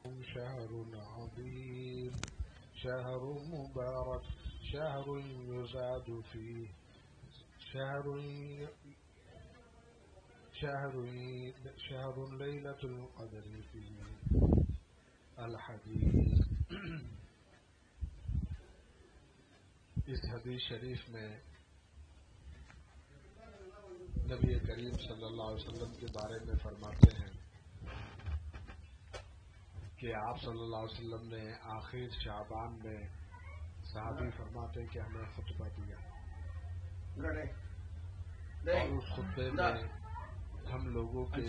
شهر عظيم شهر مبارك شهر يزاد فيه شهر ليلة القدر فيه الحديث. اس حدیث شریف میں نبی کریم صلی اللہ علیہ وسلم کے بارے میں فرماتے ہیں کہ آپ صلی اللہ علیہ وسلم نے آخر شعبان میں صحابی فرماتے کہ ہمیں خطبہ دیا اور اس خطبے میں ہم لوگوں کے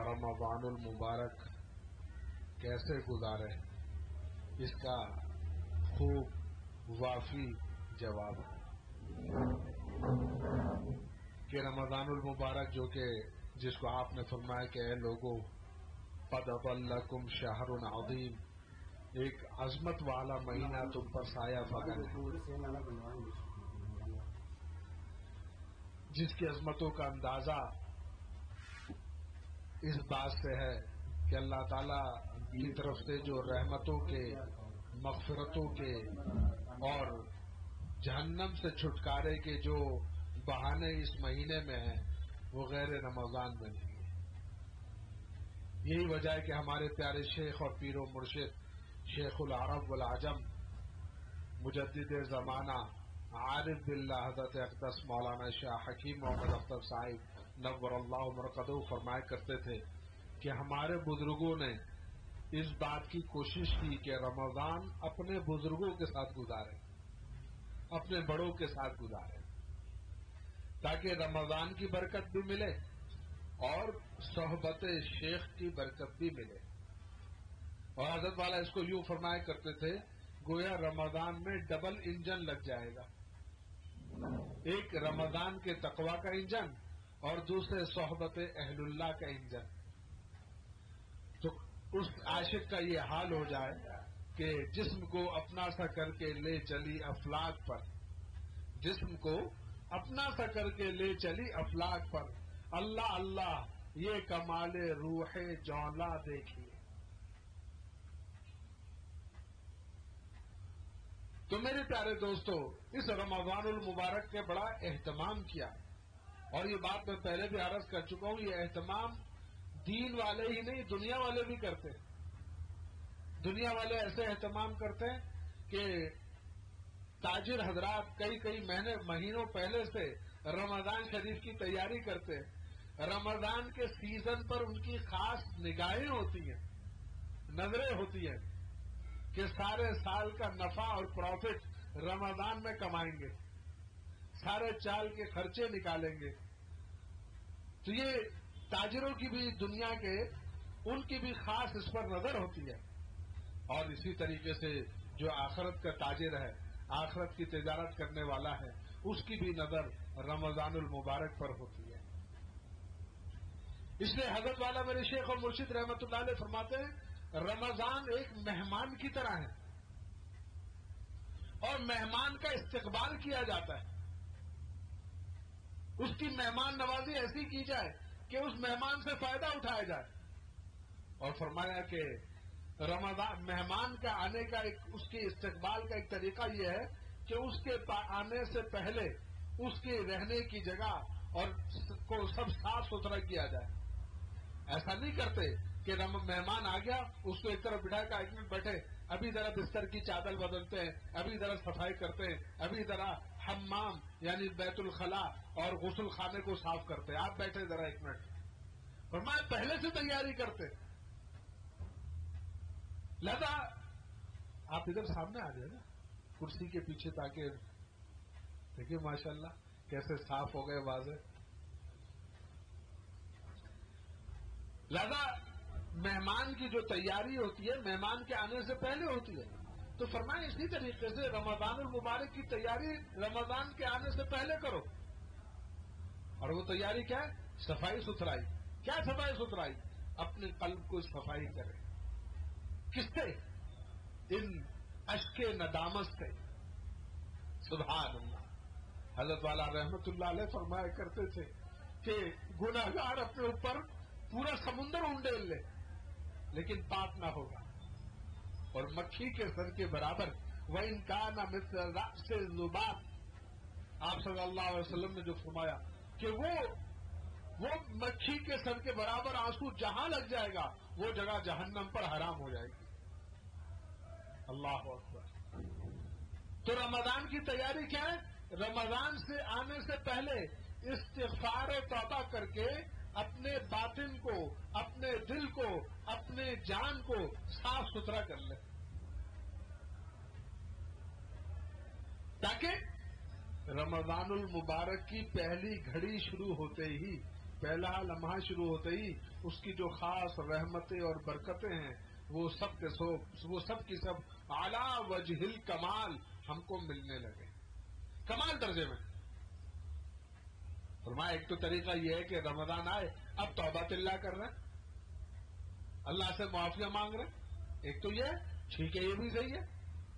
رمضان المبارک کیسے گزارے اس کا خوب وافی جواب ہے کہ رمضان المبارک جو کہ جس کو آپ نے فرمایا کہ اے لوگوں قد اضلکم شہر عظیم، ایک عظمت والا مہینہ تم پر سایہ فگن ہے، جس کی عظمتوں کا اندازہ اس بات سے ہے کہ اللہ تعالی کی طرف سے جو رحمتوں کے، مغفرتوں کے اور جہنم سے چھٹکارے کے جو بہانے اس مہینے میں ہیں وہ غیر رمضان میں نہیں ہے۔ یہی وجہ ہے کہ ہمارے پیارے شیخ اور پیر و مرشد شیخ العرب والعجم مجدد زمانہ عارف باللہ حضرت اقدس مولانا شاہ حکیم محمد اختر صاحب نور اللہ مرقدہ فرمایا کرتے تھے کہ ہمارے بزرگوں نے اس بات کی کوشش کی کہ رمضان اپنے بزرگوں کے ساتھ گزارے، اپنے بڑوں کے ساتھ گزارے، تاکہ رمضان کی برکت بھی ملے اور صحبت شیخ کی برکت بھی ملے۔ اور حضرت والا اس کو یوں فرمایا کرتے تھے گویا رمضان میں ڈبل انجن لگ جائے گا، ایک رمضان کے تقوی کا انجن اور دوسرے صحبت اہل اللہ کا انجن، تو اس عاشق کا یہ حال ہو جائے کہ جسم کو اپنا سا کر کے لے چلی افلاک پر، جسم کو اپنا سا کر کے لے چلی افلاک پر، اللہ اللہ یہ کمال روح جولا دیکھیے۔ تو میرے پیارے دوستو اس رمضان المبارک کے بڑا اہتمام کیا، اور یہ بات میں پہلے بھی عرض کر چکا ہوں، یہ اہتمام دین والے ہی نہیں دنیا والے بھی کرتے ہیں۔ دنیا والے ایسے اہتمام کرتے ہیں کہ تاجر حضرات کئی مہینوں پہلے سے رمضان شریف کی تیاری کرتے ہیں، رمضان کے سیزن پر ان کی خاص نگاہیں ہوتی ہیں، نظریں ہوتی ہیں کہ سارے سال کا نفع اور پروفٹ رمضان میں کمائیں گے، سارے چال کے خرچے نکالیں گے۔ تو یہ تاجروں کی بھی دنیا کے ان کی بھی خاص اس پر نظر ہوتی ہے، اور اسی طریقے سے جو آخرت کا تاجر ہے، آخرت کی تجارت کرنے والا ہے، اس کی بھی نظر رمضان المبارک پر ہوتی ہے۔ اس لیے حضرت والا میرے شیخ اور مرشد رحمت اللہ علیہ فرماتے ہیں رمضان ایک مہمان کی طرح ہے، اور مہمان کا استقبال کیا جاتا ہے، اس کی مہمان نوازی ایسی کی جائے کہ اس مہمان سے فائدہ اٹھایا جائے۔ اور فرمایا کہ رمضان مہمان کا آنے کا اس کے استقبال کا ایک طریقہ یہ ہے کہ اس کے آنے سے پہلے اس کے رہنے کی جگہ اور کو سب صاف ستھرا کیا جائے۔ ایسا نہیں کرتے کہ مہمان آ گیا اس کو ایک طرف بٹھا کر 1 منٹ بیٹھے، ابھی ذرا بستر کی چادر بدلتے ہیں، ابھی ذرا صفائی کرتے ہیں، ابھی ذرا حمام یعنی بیت الخلاء اور غسل خانے کو صاف کرتے ہیں، آپ بیٹھے ذرا 1 منٹ، اور میں پہلے سے تیاری کرتے۔ لہذا آپ ادھر سامنے آ جائے نا کرسی کے پیچھے، تاکہ دیکھیے ماشاءاللہ کیسے صاف ہو گئے واضح۔ لہذا مہمان کی جو تیاری ہوتی ہے مہمان کے آنے سے پہلے ہوتی ہے، تو فرمائیں اسی طریقے سے رمضان المبارک کی تیاری رمضان کے آنے سے پہلے کرو، اور وہ تیاری کیا ہے؟ صفائی ستھرائی۔ کیا صفائی ستھرائی؟ اپنے قلب کو صفائی کرے، کس سے؟ ان اشک ندامت سے۔ سبحان اللہ۔ حضرت والا رحمت اللہ علیہ فرمایا کرتے تھے کہ گناہگار اپنے اوپر پورا سمندر انڈیل لے لیکن پاک نہ ہوگا، اور مکھی کے سر کے برابر وَإِنْ كَانَ مِثْلَ رَأْسِ الذُّبَابِ، آپ صلی اللہ علیہ وسلم نے جو فرمایا کہ وہ مکھی کے سر کے برابر آنسو جہاں لگ جائے گا وہ جگہ جہنم پر حرام ہو جائے گی۔ اللہ اکبر۔ تو رمضان کی تیاری کیا ہے؟ رمضان سے آنے سے پہلے استغفار و توبہ کر کے اپنے باطن کو، اپنے دل کو، اپنے جان کو صاف ستھرا کر لیں، تاکہ رمضان المبارک کی پہلی گھڑی شروع ہوتے ہی، پہلا لمحہ شروع ہوتے ہی اس کی جو خاص رحمتیں اور برکتیں ہیں وہ سب کی سب اعلیٰ وجہ الکمال ہم کو ملنے لگے، کمال درجے میں۔ فرمایا ایک تو طریقہ یہ ہے کہ رمضان آئے اب توبہ اللہ کر رہے ہیں، اللہ سے معافیاں مانگ رہے ہیں، ایک تو یہ ٹھیک ہے، یہ بھی صحیح ہے،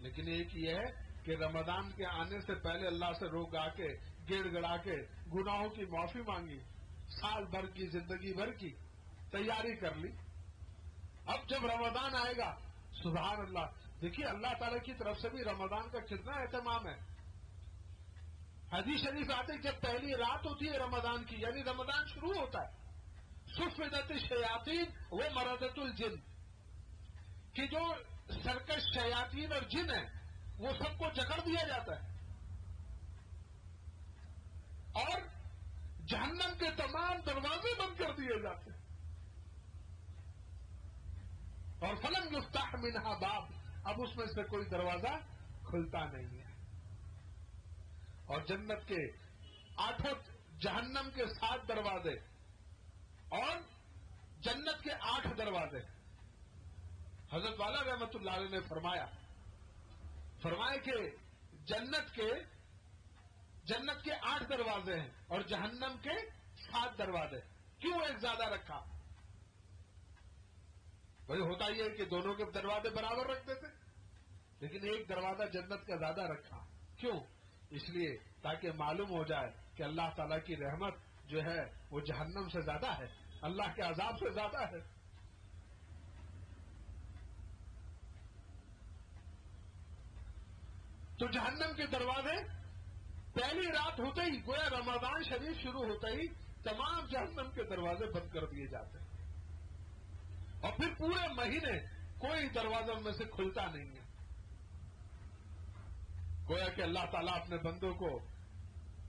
لیکن ایک یہ ہے کہ رمضان کے آنے سے پہلے اللہ سے رو گا کے گڑ گڑا کے گناہوں کی معافی مانگی، سال بھر کی زندگی بھر کی تیاری کر لی۔ اب جب رمضان آئے گا، سبحان اللہ، دیکھیے اللہ تعالیٰ کی طرف سے بھی رمضان کا کتنا اہتمام ہے۔ حدیث شریف آتے جب پہلی رات ہوتی ہے رمضان کی، یعنی رمضان شروع ہوتا ہے، صفدت الشیاطین و مردۃ الجن، کہ جو سرکش شیاطین اور جن ہیں وہ سب کو جکڑ دیا جاتا ہے، اور جہنم کے تمام دروازے بند کر دیے جاتے ہیں، اور فلم یفتح منہا باب، اب اس میں سے کوئی دروازہ کھلتا نہیں ہے، اور جنت کے 8 جہنم کے 7 دروازے اور جنت کے 8 دروازے۔ حضرت والا رحمت اللہ علیہ نے فرمایا کہ جنت کے 8 دروازے ہیں اور جہنم کے 7 دروازے، کیوں ایک زیادہ رکھا؟ وہی ہوتا ہی ہے کہ دونوں کے دروازے برابر رکھ دیتے، لیکن ایک دروازہ جنت کا زیادہ رکھا، کیوں؟ اس لیے تاکہ معلوم ہو جائے کہ اللہ تعالیٰ کی رحمت جو ہے وہ جہنم سے زیادہ ہے، اللہ کے عذاب سے زیادہ ہے۔ تو جہنم کے دروازے پہلی رات ہوتے ہی، گویا رمضان شریف شروع ہوتے ہی تمام جہنم کے دروازے بند کر دیے جاتے ہیں، اور پھر پورے مہینے کوئی دروازہ ان میں سے کھلتا نہیں ہے۔ گویا کہ اللہ تعالیٰ اپنے بندوں کو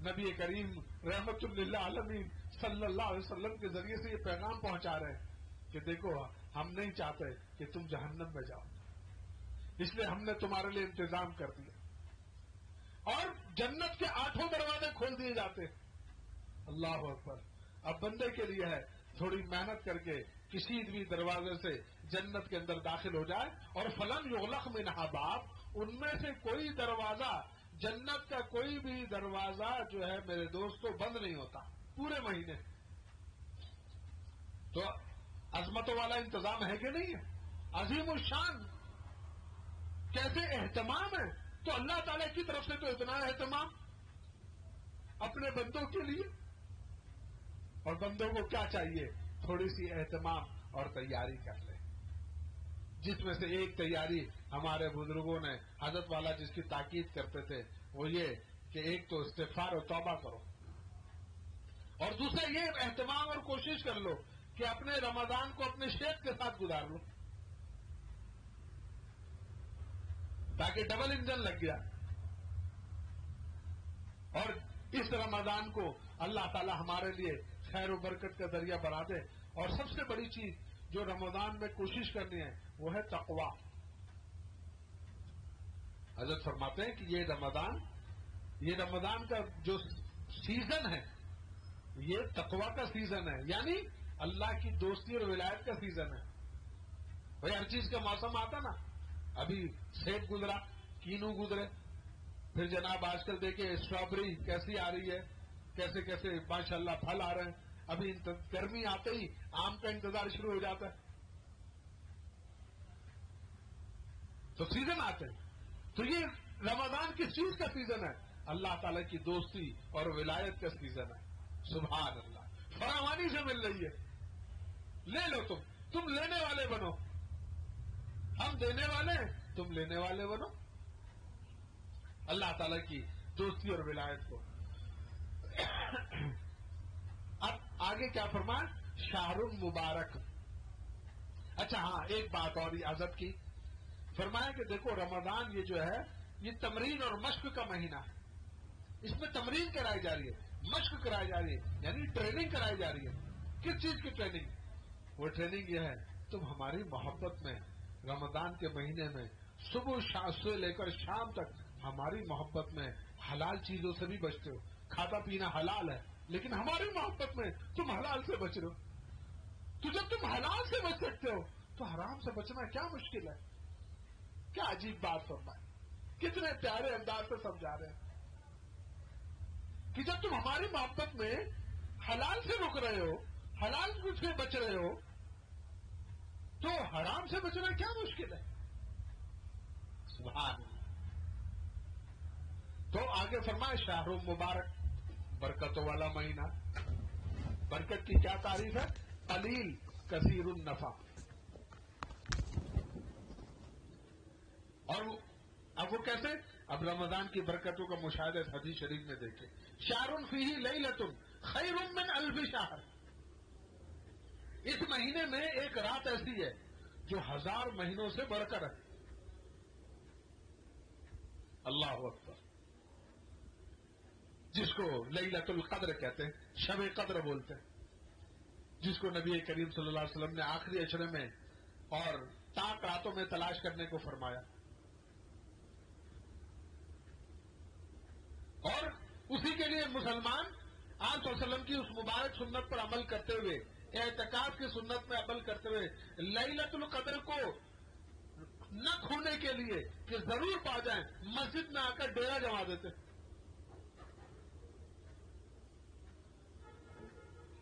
نبی کریم رحمت للعالمین صلی اللہ علیہ وسلم کے ذریعے سے یہ پیغام پہنچا رہے ہیں کہ دیکھو ہم نہیں چاہتے کہ تم جہنم میں جاؤ، اس لیے ہم نے تمہارے لیے انتظام کر دیا، اور جنت کے 8 دروازے کھول دیے جاتے ہیں۔ اللہ اکبر۔ اب بندے کے لیے ہے تھوڑی محنت کر کے کسی بھی دروازے سے جنت کے اندر داخل ہو جائے، اور فلم یغلق منہا باب، ان میں سے کوئی دروازہ، جنت کا کوئی بھی دروازہ جو ہے میرے دوستو بند نہیں ہوتا پورے مہینے۔ تو عظمتوں والا انتظام ہے کہ نہیں ہے؟ عظیم الشان کیسے اہتمام ہے، تو اللہ تعالیٰ کی طرف سے تو اتنا اہتمام اپنے بندوں کے لیے، اور بندوں کو کیا چاہیے؟ تھوڑی سی اہتمام اور تیاری کر لیں، جس میں سے ایک تیاری ہمارے بزرگوں نے، حضرت والا جس کی تاکید کرتے تھے وہ یہ کہ ایک تو استغفار و توبہ کرو، اور دوسرا یہ اہتمام اور کوشش کر لو کہ اپنے رمضان کو اپنے شیخ کے ساتھ گزار لو، تاکہ ڈبل انجن لگ گیا، اور اس رمضان کو اللہ تعالی ہمارے لیے خیر و برکت کا ذریعہ بنا دے۔ اور سب سے بڑی چیز جو رمضان میں کوشش کرنی ہے وہ ہے تقوی۔ حضرت فرماتے ہیں کہ یہ رمضان کا جو سیزن ہے یہ تقوی کا سیزن ہے، یعنی اللہ کی دوستی اور ولایت کا سیزن ہے۔ بھائی ہر چیز کا موسم آتا نا، ابھی سیب گزرا، کینو گزرے، پھر جناب آج کل دیکھیں اسٹرابری کیسی آ رہی ہے، کیسے کیسے ماشاءاللہ پھل آ رہے ہیں، ابھی گرمی آتے ہی آم کا انتظار شروع ہو جاتا ہے، تو سیزن آتے ہیں۔ تو یہ رمضان کس چیز کا سیزن ہے؟ اللہ تعالیٰ کی دوستی اور ولایت کا سیزن ہے۔ سبحان اللہ، فراوانی سے مل رہی ہے، لے لو، تم لینے والے بنو، ہم دینے والے ہیں، تم لینے والے بنو. اللہ تعالیٰ کی دوستی اور ولایت کو. اب آگے کیا فرمایا؟ شہر مبارک. اچھا ہاں، ایک بات اور اجازت کی. فرمایا کہ دیکھو رمضان یہ جو ہے یہ تمرین اور مشق کا مہینہ ہے. اس میں تمرین کرائی جا رہی ہے، مشق کرائی جا رہی ہے، یعنی ٹریننگ کرائی جا رہی ہے. کس چیز کی ٹریننگ؟ وہ ٹریننگ یہ ہے تم ہماری محبت میں رمضان کے مہینے میں صبح سے لے کر شام تک ہماری محبت میں حلال چیزوں سے بھی بچتے ہو. کھانا پینا حلال ہے لیکن ہماری محبت میں تم حلال سے بچ رہے ہو. تو جب تم حلال سے بچ سکتے ہو تو حرام سے بچنا کیا مشکل ہے؟ کیا عجیب بات فرمائے، کتنے پیارے انداز سے سمجھا رہے ہیں کہ جب تم ہماری محبت میں حلال سے رک رہے ہو، حلال سے بچ رہے ہو، تو حرام سے بچنا کیا مشکل ہے؟ سبحان اللہ. تو آگے فرمائے شہر مبارک، برکتوں والا مہینہ. برکت کی کیا تعریف ہے؟ قلیل کثیر النفع. اور اب وہ کیسے؟ اب رمضان کی برکتوں کا مشاہدہ حدیث شریف میں دیکھیں. شہر فیہ لیلۃ خیر من الف شہر. اس مہینے میں ایک رات ایسی ہے جو 1000 مہینوں سے بڑھ کر ہے. اللہ اکبر. جس کو لیلۃ القدر کہتے ہیں، شب قدر بولتے ہیں، جس کو نبی کریم صلی اللہ علیہ وسلم نے آخری عشرے میں اور تاک راتوں میں تلاش کرنے کو فرمایا. اور اسی کے لیے مسلمان آپ صلی اللہ علیہ وسلم کی اس مبارک سنت پر عمل کرتے ہوئے، اعتکاف کی سنت میں عمل کرتے ہوئے لیلۃ القدر کو نہ کھونے کے لیے کہ ضرور پا جائیں، مسجد میں آ کر ڈیرا جما دیتے.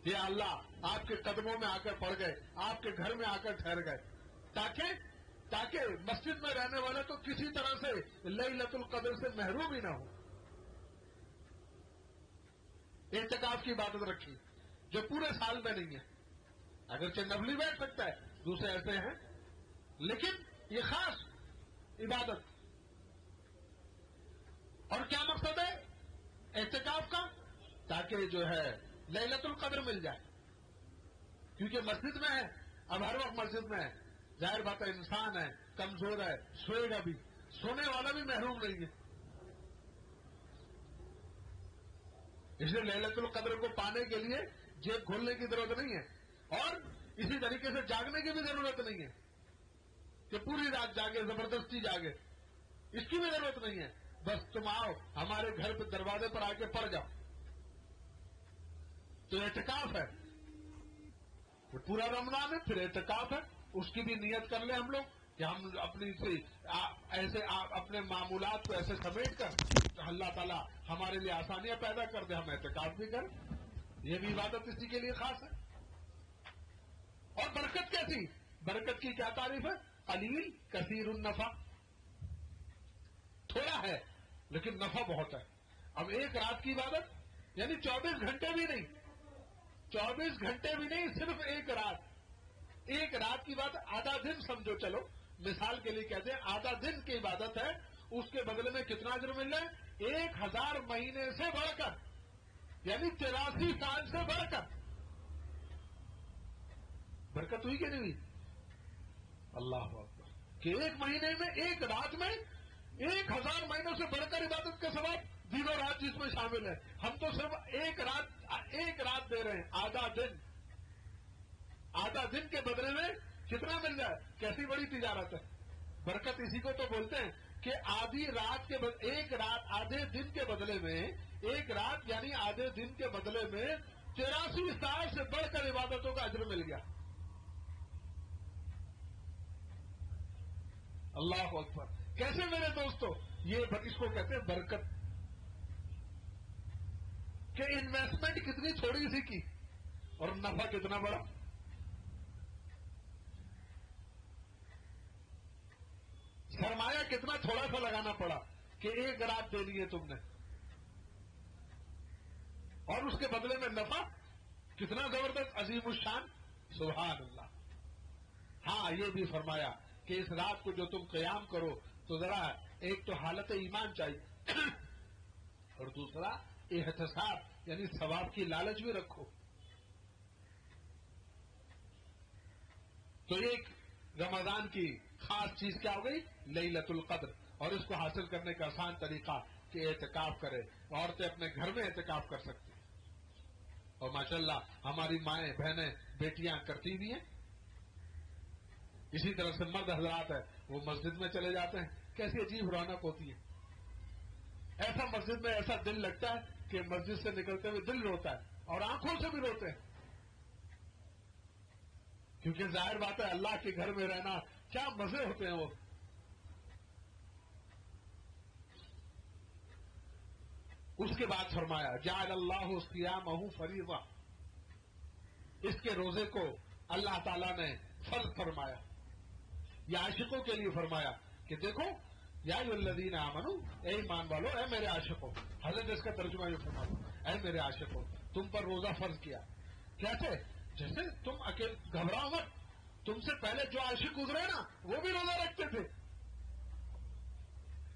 یا اللہ آپ کے قدموں میں آ کر پڑ گئے، آپ کے گھر میں آ کر ٹھہر گئے، تاکہ مسجد میں رہنے والے تو کسی طرح سے لیلۃ القدر سے محروم ہی نہ ہو. اعتکاف کی عبادت رکھی جو پورے سال میں نہیں ہے. اگرچہ نفلی بیٹھ سکتا ہے، دوسرے ایسے ہیں، لیکن یہ خاص عبادت. اور کیا مقصد ہے اعتکاف کا؟ تاکہ جو ہے لیلۃ القدر مل جائے. کیونکہ مسجد میں ہے، اب ہر وقت مسجد میں ہے، ظاہر بات ہے انسان ہے، کمزور ہے، سوئے گا بھی، سونے والا بھی محروم نہیں ہے. اس لیے لیلۃ القدر کو پانے کے لیے جیب کھولنے کی ضرورت نہیں ہے، اور اسی طریقے سے جاگنے کی بھی ضرورت نہیں ہے کہ پوری رات جاگے، زبردستی جاگے، اس کی بھی ضرورت نہیں ہے. بس تم آؤ ہمارے گھر پہ دروازے پر آ کے پڑ جاؤ. تو اعتکاف ہے، وہ پورا رمضان ہے، پھر اعتکاف ہے. اس کی بھی نیت کر لیں ہم لوگ کہ ہم اپنی ایسے اپنے معمولات کو ایسے سمیٹ کر اللہ تعالیٰ ہمارے لیے آسانیاں پیدا کر دے، ہم اعتکاف بھی کریں. یہ بھی عبادت اسی کے لیے خاص ہے. اور برکت کیسی؟ برکت کی کیا تعریف ہے؟ قلیل کثیر النفع. تھوڑا ہے لیکن نفع بہت ہے. اب ایک رات کی عبادت یعنی 24 گھنٹے بھی نہیں، 24 گھنٹے بھی نہیں، صرف ایک رات. ایک رات کی بات آدھا دن سمجھو. چلو مثال کے لیے کہتے ہیں آدھا دن کی عبادت ہے، اس کے بدلے میں کتنا اجر مل رہا ہے؟ 1000 مہینے سے بڑھ کر، یعنی 83 سال سے بڑھ کر. برکت ہوئی کہ نہیں ہوئی؟ اللہ اکبر. کہ ایک مہینے میں، ایک رات میں 1000 مہینوں سے بڑھ کر عبادت کا ثواب، دن اور رات جس میں شامل ہے. ہم تو صرف ایک رات دے رہے ہیں، آدھا دن. آدھا دن کے بدلے میں کتنا مل جائے؟ کیسی بڑی تجارت ہے. برکت اسی کو تو بولتے ہیں کہ آدھی رات کے ایک رات آدھے دن کے بدلے میں، ایک رات یعنی آدھے دن کے بدلے میں 83 سال سے بڑھ کر عبادتوں کا اجر مل گیا. اللہ اکبر. کیسے میرے دوستو؟ یہ اس کو کہتے ہیں برکت. کہ انویسٹمنٹ کتنی تھوڑی سی کی اور نفع کتنا بڑا. سرمایہ کتنا تھوڑا سا لگانا پڑا کہ ایک رات دے لی ہے تم نے، اور اس کے بدلے میں نفع کتنا زبردست، عظیم الشان. سبحان اللہ. ہاں یہ بھی فرمایا کہ اس رات کو جو تم قیام کرو تو ذرا ایک تو حالت ایمان چاہیے اور دوسرا احتساب یعنی ثواب کی لالچ بھی رکھو. تو ایک رمضان کی خاص چیز کیا ہو گئی؟ لیلۃ القدر. اور اس کو حاصل کرنے کا آسان طریقہ کہ اعتکاف کرے. عورتیں اپنے گھر میں اعتکاف کر سکتی ہیں اور ماشاءاللہ ہماری مائیں بہنیں بیٹیاں کرتی بھی ہیں. اسی طرح سے مرد حضرات ہے وہ مسجد میں چلے جاتے ہیں. کیسی عجیب رونق ہوتی ہے. ایسا مسجد میں ایسا دل لگتا ہے کہ مسجد سے نکلتے ہوئے دل روتا ہے اور آنکھوں سے بھی روتے ہیں. کیونکہ ظاہر بات ہے اللہ کے گھر میں رہنا کیا مزے ہوتے ہیں. وہ اس کے بعد فرمایا جعل اللہ صیامہ فریضہ. اس کے روزے کو اللہ تعالیٰ نے فرض فرمایا. یہ عاشقوں کے لیے فرمایا کہ دیکھو یا ایھا الذین آمنوا، اے ایمان والو، اے میرے عاشقوں. حضرت اس کا ترجمہ یہ فرمایا اے میرے عاشقوں تم پر روزہ فرض کیا. کیسے؟ جیسے تم اکیلے گھبراؤ مت. تم سے پہلے جو عاشق گزرے نا وہ بھی روزہ رکھتے تھے.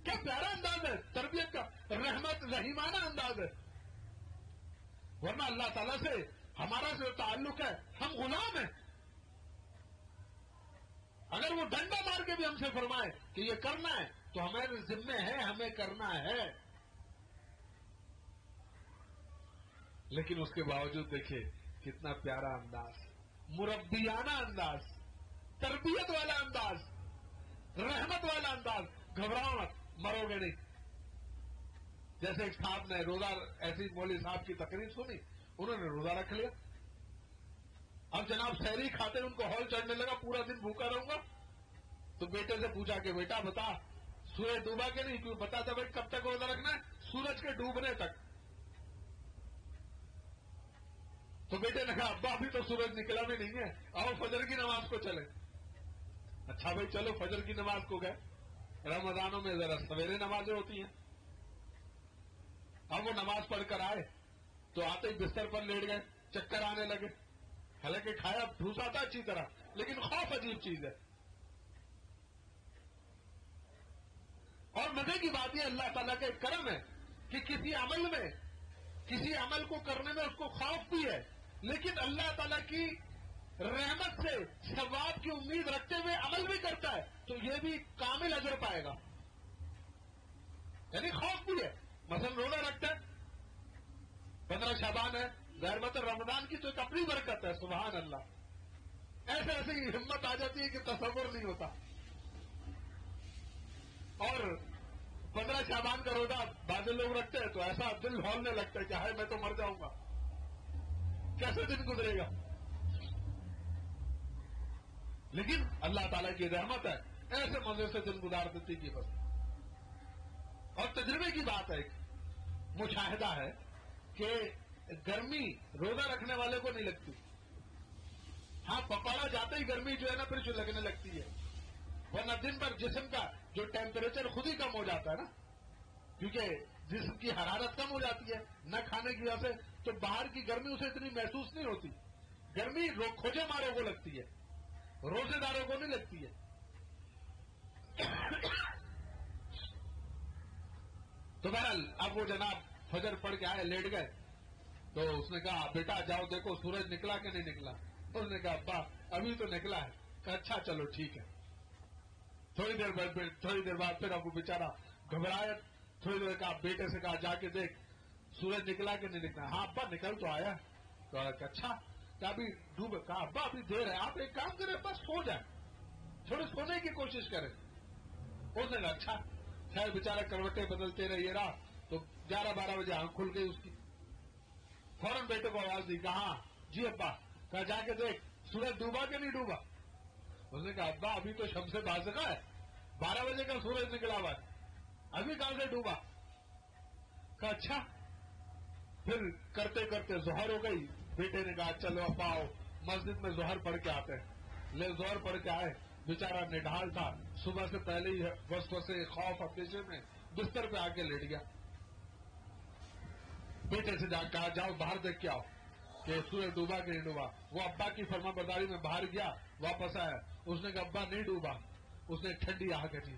کیا پیارا انداز ہے تربیت کا، رحمت رحیمانہ انداز ہے. ورنہ اللہ تعالیٰ سے ہمارا جو تعلق ہے ہم غلام ہیں. اگر وہ ڈنڈا مار کے بھی ہم سے فرمائے کہ یہ کرنا ہے تو ہمارے ذمے ہے، ہمیں کرنا ہے. لیکن اس کے باوجود دیکھیں کتنا پیارا انداز، مربیانہ انداز، تربیت والا انداز، رحمت والا انداز. گھبراؤ مت، مرو گے نہیں. جیسے ایک صاحب نے روزہ، ایسی مولوی صاحب کی تقریر سنی، انہوں نے روزہ رکھ لیا. اب جناب سحری کھاتے ان کو ہول چڑھنے لگا، پورا دن بھوکا رہوں گا. تو بیٹے سے پوچھا کہ بیٹا بتا سورج ڈوبا کہ نہیں؟ کیوں بتا تھا بھائی کب تک روزہ رکھنا ہے؟ سورج کے ڈوبنے تک. تو بیٹے نے کہا ابا ابھی تو سورج نکلا بھی نہیں ہے، آؤ فجر کی نماز کو چلے. اچھا بھائی چلو فجر کی نماز کو گئے. رمضانوں میں ذرا سویرے نمازیں ہوتی ہیں. اب وہ نماز پڑھ کر آئے تو آتے ہی بستر پر لیٹ گئے، چکر آنے لگے. حالانکہ کھایا بھوسا تھا اچھی طرح، لیکن خوف عجیب چیز ہے. اور مزے کی بات یہ اللہ تعالیٰ کا ایک کرم ہے کہ کسی عمل کو کرنے میں اس کو خوف بھی ہے، لیکن اللہ تعالیٰ کی رحمت سے ثواب کی امید رکھتے ہوئے عمل بھی کرتا ہے تو یہ بھی کامل اجر پائے گا. یعنی خوف بھی ہے. مثلا روزہ رکھتا ہے، 15 شعبان ہے، ظاہر بات ہے رمضان کی تو ایک اپنی برکت ہے. سبحان اللہ. ایسے ایسے ہی ہمت آ جاتی ہے کہ تصور نہیں ہوتا. اور 15 شعبان کا روزہ بعض لوگ رکھتے ہیں تو ایسا دل ہولنے لگتا ہے کہ ہائے میں تو مر جاؤں گا، کیسے دن گزرے گا. لیکن اللہ تعالیٰ کی رحمت ہے، ایسے مزے سے دن گزار دیتی کہ بس. اور تجربے کی بات ہے، مشاہدہ ہے کہ گرمی روزہ رکھنے والے کو نہیں لگتی. ہاں پکوڑا جاتے ہی گرمی جو ہے نا پھر لگنے لگتی ہے. ورنہ دن بھر جسم کا جو ٹیمپریچر خود ہی کم ہو جاتا ہے نا، کیونکہ جسم کی حرارت کم ہو جاتی ہے نہ کھانے کی وجہ سے، تو باہر کی گرمی اسے اتنی محسوس نہیں ہوتی. گرمی کھوجے ماروں کو لگتی ہے، روزے داروں کو نہیں لگتی ہے. تو بہرحال اب وہ جناب فجر پڑھ کے آئے، لیٹ گئے. تو اس نے کہا بیٹا جاؤ دیکھو سورج نکلا کہ نہیں نکلا. اس نے کہا ابا ابھی تو نکلا ہے. کہا اچھا چلو ٹھیک ہے. تھوڑی دیر بعد پھر اب وہ بیچارہ گھبرایا. تھوڑی دیر کہا بیٹے سے کہا جا کے دیکھ سورج نکلا کہ نہیں نکلا. ہاں ابا نکل تو آیا. کہا اچھا کہا ابھی ڈوب. کہا ابا ابھی دیر ہے، آپ ایک کام کریں بس سو جائیں، تھوڑی سونے کی کوشش کریں. اس نے کہا اچھا. خیر بیچارہ کروٹیں بدلتے رہے. یہ رہا تو 11-12 بجے آنکھ کھل گئی اس کی. فوراً بیٹے کو آواز دی. کہا جی ابا. کہا جا کے دیکھ سورج ڈوبا کہ نہیں ڈوبا. اس نے کہا ابا ابھی تو شمس بازغہ ہے، 12 بجے کا سورج نکلا ہوا ہے، ابھی کہاں سے ڈوبا. کہا اچھا. پھر کرتے کرتے ظہر ہو گئی. بیٹے نے کہا چلو ابا آؤ مسجد میں ظہر پڑھ کے آتے ہیں. لے ظہر پڑھ کے آئے. بیچارہ نڈھال تھا، صبح سے پہلے ہی وسوسے خوف اندیشے میں بستر پہ آ کے لیٹ گیا. بیٹے سے جا کہا جاؤ باہر دیکھ کے آؤ کہ سورج ڈوبا کہ نہیں ڈوبا. وہ ابا کی فرما برداری میں باہر گیا، واپس آیا. اس نے کہا ابا نہیں ڈوبا. اس نے ٹھنڈی آ کر دی،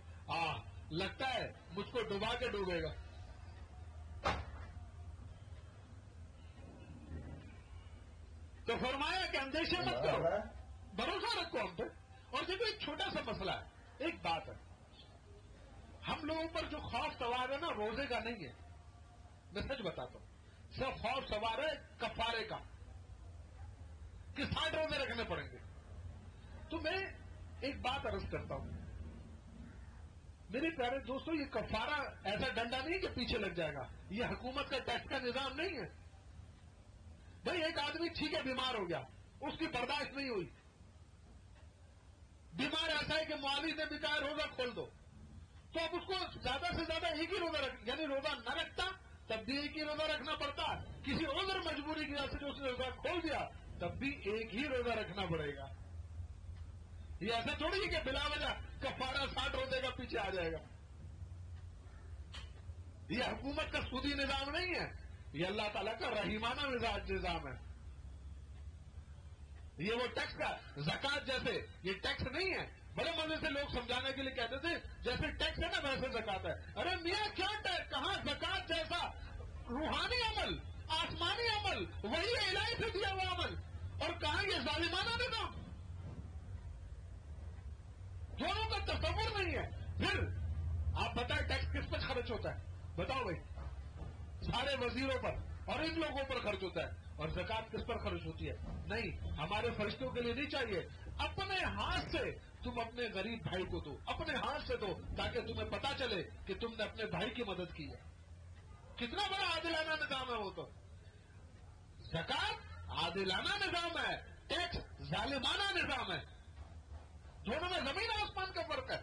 لگتا ہے مجھ کو ڈبا کے ڈوبے گا. تو فرمایا کہ اندیشہ مت کرو، بھروسہ رکھو ہم پہ. اور دیکھو ایک چھوٹا سا مسئلہ ہے، ایک بات ہے، ہم لوگوں پر جو خوف سوار ہے نا روزے کا نہیں ہے، میں سچ بتاتا ہوں. سب خوف سوار ہے کفارے کا کہ 60 روزے رکھنے پڑیں گے. تو میں ایک بات عرض کرتا ہوں میرے پیارے دوستوں، یہ کفارہ ایسا ڈنڈا نہیں کہ پیچھے لگ جائے گا، یہ حکومت کا ٹیکس کا نظام نہیں ہے. بھائی ایک آدمی ٹھیک ہے بیمار ہو گیا، اس کی برداشت نہیں ہوئی، بیمار ایسا ہے کہ معالج نے بھی کہا روزہ کھول دو، تو اب اس کو زیادہ سے زیادہ ایک ہی روزہ یعنی روزہ نہ رکھتا تب بھی ایک ہی روزہ رکھنا پڑتا. کسی عذر مجبوری کی وجہ سے جو اس نے روزہ کھول دیا تب بھی ایک ہی روزہ رکھنا پڑے گا. یہ ایسا تھوڑی ہے کہ بلا وجہ کفارہ 60 روزے کا پیچھے آ جائے گا. یہ حکومت کا سودی نظام نہیں ہے، یہ اللہ تعالیٰ کا رحیمانہ مزاج نظام ہے. یہ وہ ٹیکس کا زکات جیسے یہ ٹیکس نہیں ہے. بڑے مزے سے لوگ سمجھانے کے لیے کہتے تھے جیسے ٹیکس ہے نا ویسے زکات ہے. ارے میاں کیا ٹیکس، کہاں زکات جیسا روحانی عمل، آسمانی عمل، وہی الہی سے دیا ہوا عمل، اور کہاں یہ ظالمانہ نظام، دونوں کا تصور نہیں ہے. پھر آپ بتائیں ٹیکس کس پر خرچ ہوتا ہے؟ بتاؤ بھائی. سارے وزیروں پر اور ان لوگوں پر خرچ ہوتا ہے. اور زکات کس پر خرچ ہوتی ہے؟ نہیں، ہمارے فرشتوں کے لیے نہیں چاہیے. اپنے ہاتھ سے تم اپنے غریب بھائی کو دو، اپنے ہاتھ سے دو، تاکہ تمہیں پتا چلے کہ تم نے اپنے بھائی کی مدد کی ہے. کتنا بڑا عادلانہ نظام ہے وہ. تو زکات عادلانہ نظام ہے، ٹیکس ظالمانہ نظام ہے. دونوں میں زمین آسمان کا فرق ہے.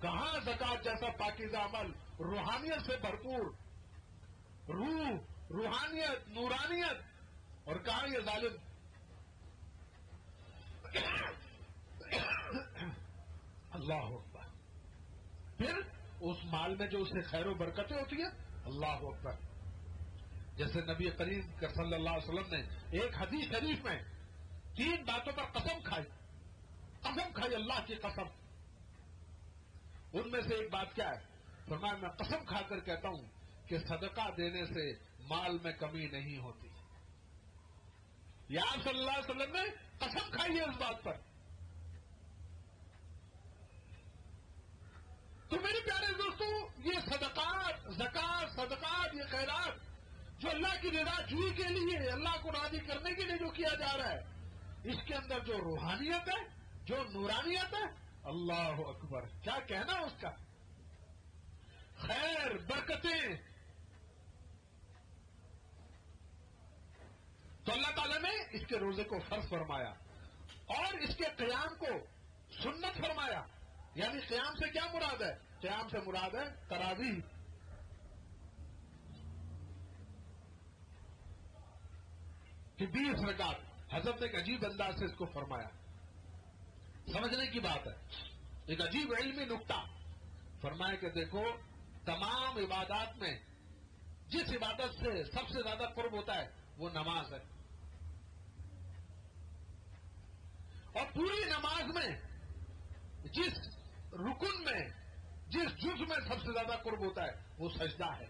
کہاں زکات جیسا پاکیزہ عمل، روحانیت سے بھرپور، روح، روحانیت، نورانیت، اور کہاں یہ ظالم. اللہ اکبر. پھر اس مال میں جو اسے خیر و برکتیں ہوتی ہیں، اللہ اکبر. جیسے نبی کریم صلی اللہ علیہ وسلم نے ایک حدیث شریف میں 3 باتوں پر قسم کھائی اللہ کی قسم. ان میں سے ایک بات کیا ہے؟ فرمایا میں قسم کھا کر کہتا ہوں کہ صدقہ دینے سے مال میں کمی نہیں ہوتی. یا آپ صلی اللہ علیہ وسلم نے قسم کھائی ہے اس بات پر. تو میرے پیارے دوستوں، یہ صدقات، زکات، صدقات، یہ خیرات جو اللہ کی رضا جوئی کے لیے، اللہ کو راضی کرنے کے لیے جو کیا جا رہا ہے، اس کے اندر جو روحانیت ہے، جو نورانیت ہے، اللہ اکبر، کیا کہنا اس کا. خیر، برکتیں. تو اللہ تعالیٰ نے اس کے روزے کو فرض فرمایا اور اس کے قیام کو سنت فرمایا. یعنی قیام سے کیا مراد ہے؟ قیام سے مراد ہے تراویح. کہ 20 رکعت. حضرت نے ایک عجیب انداز سے اس کو فرمایا. سمجھنے کی بات ہے، ایک عجیب علمی نکتہ فرمایا کہ دیکھو، تمام عبادات میں جس عبادت سے سب سے زیادہ قرب ہوتا ہے وہ نماز ہے. اور پوری نماز میں جس رکن میں، جس جز میں سب سے زیادہ قرب ہوتا ہے وہ سجدہ ہے.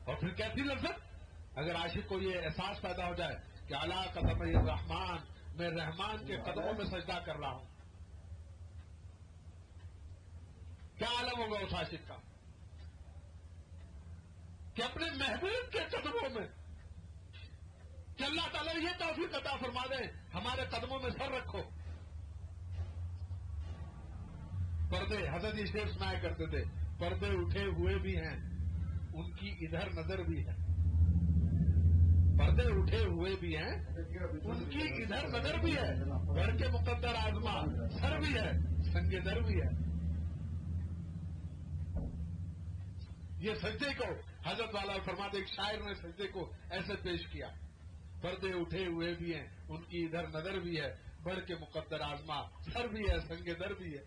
اور پھر کیسی لذت اگر عاشق کو یہ احساس پیدا ہو جائے کہ اعلیٰ قدم الرحمان، میں رحمان کے قدموں میں سجدہ کر رہا ہوں. کیا عالم ہوگا اس عاشق کا کہ اپنے محبوب کے قدموں میں، کہ اللہ تعالیٰ یہ توفیق عطا فرما دیں ہمارے قدموں میں سر رکھو. پردے حضرت شیخ سنایا کرتے تھے، پردے اٹھے ہوئے بھی ہیں، ان کی ادھر نظر بھی ہے. پردے اٹھے ہوئے بھی ہیں، ان کی ادھر نظر بھی ہے. گھر کے مقدر آزما سر بھی ہے، سنگ در بھی ہے. یہ سجدے کو حضرت والا فرماتے، ایک شاعر نے سجدے کو ایسے پیش کیا، پردے اٹھے ہوئے بھی ہیں، ان کی ادھر نظر بھی ہے، بڑھ کے مقدر آزما سر بھی ہے، سنگ در بھی ہے.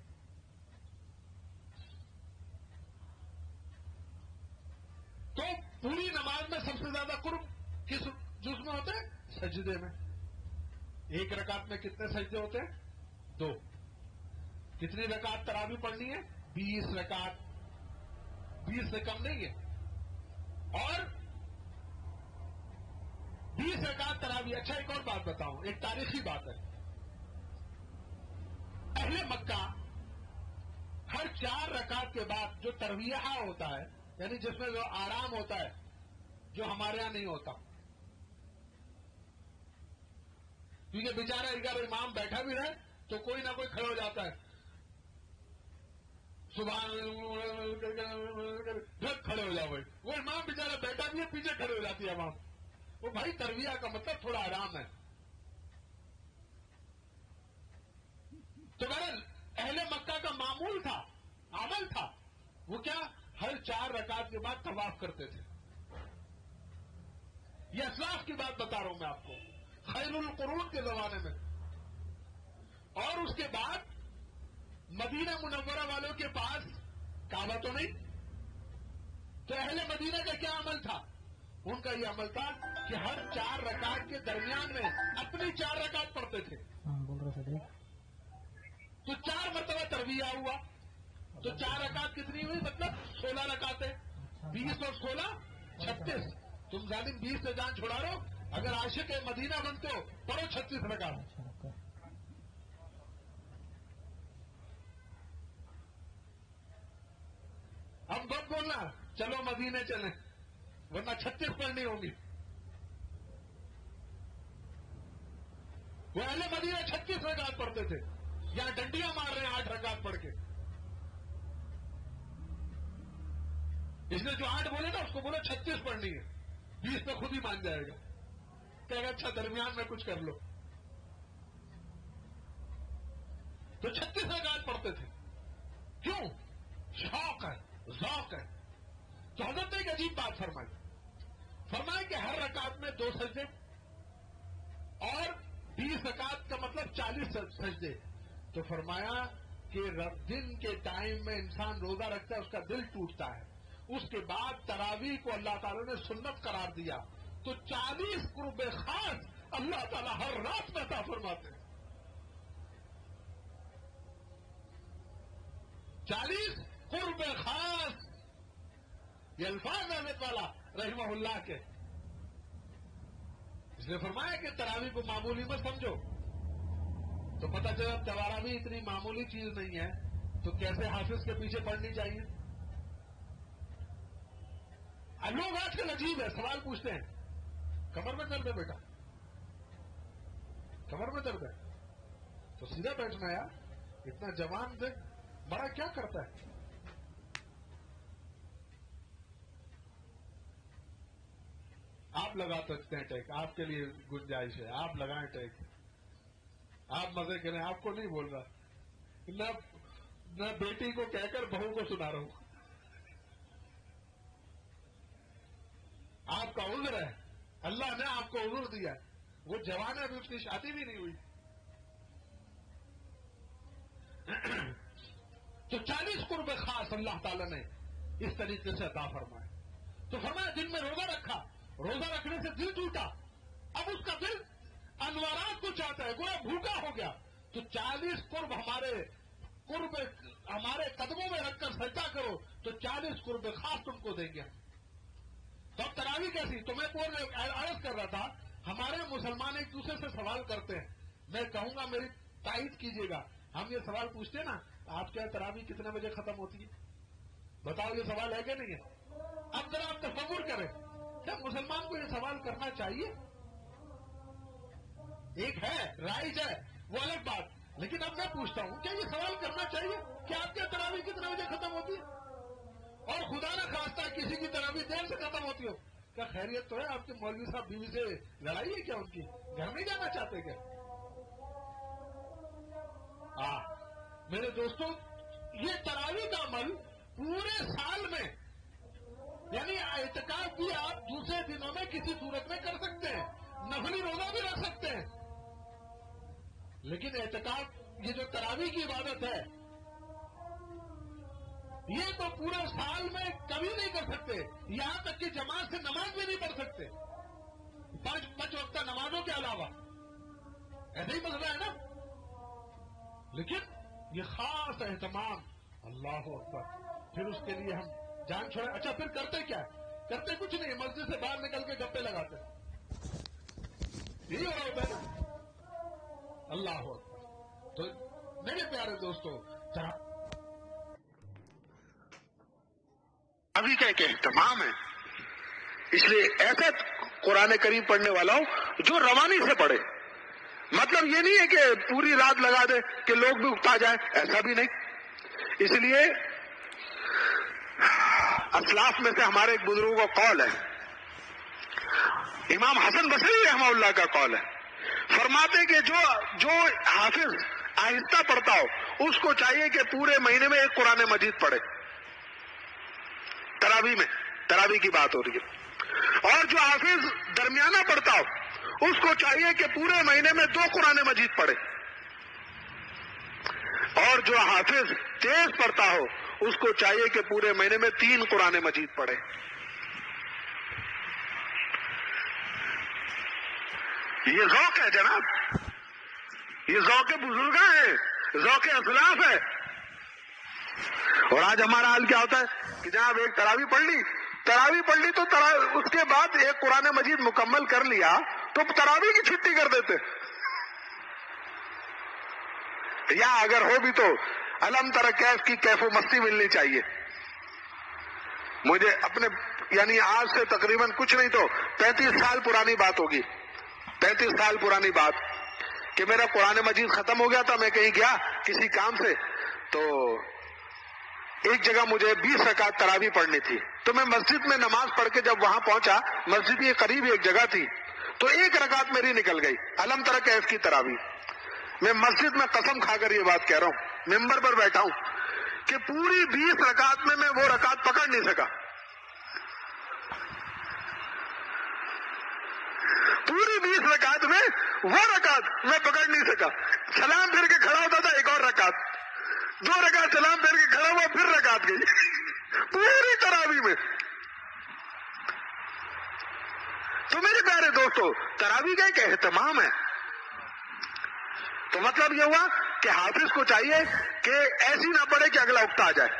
تو پوری نماز میں سب سے زیادہ قرب کس جز میں ہوتا ہے؟ سجدے میں. ایک رکعت میں کتنے سجدے ہوتے ہیں؟ 2. کتنی رکعت تراویح پڑھنی ہے؟ 20 رکعت. 20 سے کم نہیں ہے. اور 20 رکعت تراویح. اچھا ایک اور بات بتاؤں, ایک تاریخی بات ہے. اہل مکہ ہر 4 رکعت کے بعد جو ترویہ ہوتا ہے, یعنی جس میں جو آرام ہوتا ہے, جو ہمارے یہاں نہیں ہوتا, کیونکہ بیچارہ اگر امام بیٹھا بھی رہے تو کوئی نہ کوئی کھڑے ہو جاتا ہے, صبح کھڑے ہو جاؤ بھائی. وہ امام بیچارہ بیٹھا بھی ہے, پیچھے کھڑے ہو جاتی ہے امام. وہ بھائی ترویہ کا مطلب تھوڑا آرام ہے. تو بہرحال اہل مکہ کا معمول تھا, عمل تھا, وہ کیا ہر 4 رکعت کے بعد طواف کرتے تھے. یہ اسلاف کی بات بتا رہا ہوں میں آپ کو, خیر القرون کے زمانے میں. اور اس کے بعد مدینہ منورہ والوں کے پاس کعبہ تو نہیں, تو اہل مدینہ کا کیا عمل تھا؟ ان کا یہ عمل تھا کہ ہر 4 رکعت کے درمیان میں اپنی 4 رکعت پڑھتے تھے. تو 4 مرتبہ ترویہ ہوا, تو 4 رکعت کتنی ہوئی؟ مطلب 16 رکعتیں. 20 اور 16 36. تم ظالم 20 سے جان چھڑا رہو. اگر عاشق مدینہ بنتے ہو پڑھو 36 رکعت. ہم بہت بولنا چلو مدینے چلیں, ورنہ 36 پڑھنی ہوگی. وہ اہل مدینہ 36 رکعت پڑھتے تھے. یہاں ڈنڈیاں مار رہے ہیں 8 رکعت پڑھ کے. اس نے جو 8 بولے نا اس کو بولو 36 پڑھنی ہے. 20 پہ خود ہی مان جائے گا, کہے گا اچھا درمیان میں کچھ کر لو. تو 36 رکعت پڑھتے تھے. کیوں؟ شوق ہے, ذوق ہے. تو حضرت نے ایک عجیب بات فرمائی کہ ہر رکعت میں 2 سجدے, اور 20 رکعت کا مطلب 40 سجدے. تو فرمایا کہ دن کے ٹائم میں انسان روزہ رکھتا ہے, اس کا دل ٹوٹتا ہے. اس کے بعد تراویح کو اللہ تعالیٰ نے سنت قرار دیا, تو 40 قرب خاص اللہ تعالیٰ ہر رات میں عطا فرماتے ہیں. 40 قرب خاص, یہ الفاظ حضرت والا رحمہ اللہ کے. اس نے فرمایا کہ تراویح کو معمولی مت سمجھو. تو پتہ چلا تراویح اتنی معمولی چیز نہیں ہے تو کیسے حافظ کے پیچھے پڑھنی چاہیے. لوگ آج کل عجیب ہے, سوال پوچھتے ہیں کمر میں درد ہے بیٹا, کمر میں درد ہے, تو سیدھا بیٹھنا یار, اتنا جوان دیکھ بڑا کیا کرتا ہے. آپ لگا سکتے ہیں ٹیک, آپ کے لیے گنجائش ہے, آپ لگائیں ٹیک, آپ مزے کریں. آپ کو نہیں بول رہا, نہ بیٹی کو کہہ کر بہو کو سنا رہا ہوں. آپ کا عذر ہے, اللہ نے آپ کو عذر دیا. وہ جوان ہے, ابھی اس کی شادی بھی نہیں ہوئی. تو 40 قرب خاص اللہ تعالیٰ نے اس طریقے سے عطا فرمائے. تو فرمایا دن میں روزہ رکھا, روزہ رکھنے سے دل ٹوٹا, اب اس کا دل انوارات کو چاہتا ہے, گویا بھوکا ہو گیا. تو 40 قرب ہمارے قدموں میں رکھ کر سجدہ کرو, تو 40 قرب خاص تم کو دیں گے. تو اب تراویح کیسی؟ تو میں عرض کر رہا تھا, ہمارے مسلمان ایک دوسرے سے سوال کرتے ہیں. میں کہوں گا میری تائید کیجیے گا. ہم یہ سوال پوچھتے ہیں نا, آپ کیا تراویح کتنے بجے ختم ہوتی ہے؟ بتاؤ یہ سوال ہے کہ نہیں ہے؟ اب ذرا آپ تصور کریں, کیا مسلمان کو یہ سوال کرنا چاہیے؟ ایک ہے رائج ہے وہ الگ بات, لیکن اب میں پوچھتا ہوں کیا یہ سوال کرنا چاہیے کہ آپ کی تراویح کتنے بجے ختم ہوتی ہے؟ اور خدا نہ خواستہ کسی کی تراویح دیر سے ختم ہوتی ہو, کیا خیریت تو ہے؟ آپ کے مولوی صاحب بیوی سے لڑائی ہے کیا ان کی؟ گھر نہیں جانا چاہتے کیا؟ میرے دوستوں, یہ تراویح کا عمل پورے سال میں, یعنی اعتکاف بھی آپ دوسرے دنوں میں کسی صورت میں کر سکتے ہیں, نفلی روزہ بھی رکھ سکتے ہیں, لیکن اعتکاف یہ جو تراویح کی عبادت ہے یہ تو پورے سال میں کبھی نہیں کر سکتے. یہاں تک کہ جماعت سے نماز بھی نہیں پڑھ سکتے, 5 وقتہ نمازوں کے علاوہ. ایسا لیکن یہ خاص اہتمام، اللہ اکبر. پھر اس کے لیے ہم جان چھوڑے. اچھا پھر کرتے کیا؟ کرتے کچھ نہیں، مسجد سے باہر نکل کے گپے لگاتے. یہی ہو رہا ہوتا ہے. اللہ اکبر. تو میرے پیارے دوستو، ابھی کا ایک اہتمام ہے. اس لیے ایسا قرآن کریم پڑھنے والا ہو جو روانی سے پڑھے. مطلب یہ نہیں ہے کہ پوری رات لگا دے کہ لوگ بھی اکتا جائیں، ایسا بھی نہیں. اس لیے اسلاف میں سے ہمارے ایک بزرگوں کا قول ہے، امام حسن بصری رحمہ اللہ کا قول ہے، فرماتے کہ جو حافظ آہستہ پڑھتا ہو اس کو چاہیے کہ پورے مہینے میں ایک قرآن مجید پڑھے. تراویح کی بات ہو رہی ہے. اور جو حافظ درمیانہ پڑھتا ہو اس کو چاہیے کہ پورے مہینے میں 2 قرآن مجید پڑھے. اور جو حافظ تیز پڑھتا ہو اس کو چاہیے کہ پورے مہینے میں 3 قرآن مجید پڑھے. یہ ذوق ہے جناب، یہ ذوق بزرگاں ہے، ذوق اسلاف ہے. اور آج ہمارا حال کیا ہوتا ہے کہ جناب ایک تراویح پڑھ لی تو اس کے بعد ایک قرآن مجید مکمل کر لیا تو تراویح کی چھٹی کر دیتے. یا اگر ہو بھی تو علم تر کیف کی کیف و مستی ملنی چاہیے. مجھے اپنے یعنی آج سے تقریباً کچھ نہیں تو 35 سال پرانی بات ہوگی، 35 سال پرانی بات کہ میرا قرآن مجید ختم ہو گیا تھا. میں کہیں گیا کسی کام سے، تو ایک جگہ مجھے 20 رکعت تراویح پڑھنی تھی. تو میں مسجد میں نماز پڑھ کے جب وہاں پہنچا، مسجد کے قریب ایک جگہ تھی، تو 1 رکعت میری نکل گئی علم تر کیف کی تراویح. میں مسجد میں قسم کھا کر یہ بات کہہ رہا ہوں، ممبر پر بیٹھا ہوں، کہ پوری 20 رکعت میں وہ رکعت پکڑ نہیں سکا. پوری 20 رکعت میں وہ رکعت میں پکڑ نہیں سکا. سلام پھر کے کھڑا ہوتا تھا، ایک اور رکعت، 2 رکعت سلام پھر کے کھڑا ہوا، پھر رکعت گئی پوری تراویح میں. تو میرے پیارے دوستو، تراویح کا ایک اہتمام ہے. تو مطلب یہ ہوا کہ حافظ کو چاہیے کہ ایسی نہ پڑھے کہ اگلا اکتا آ جائے،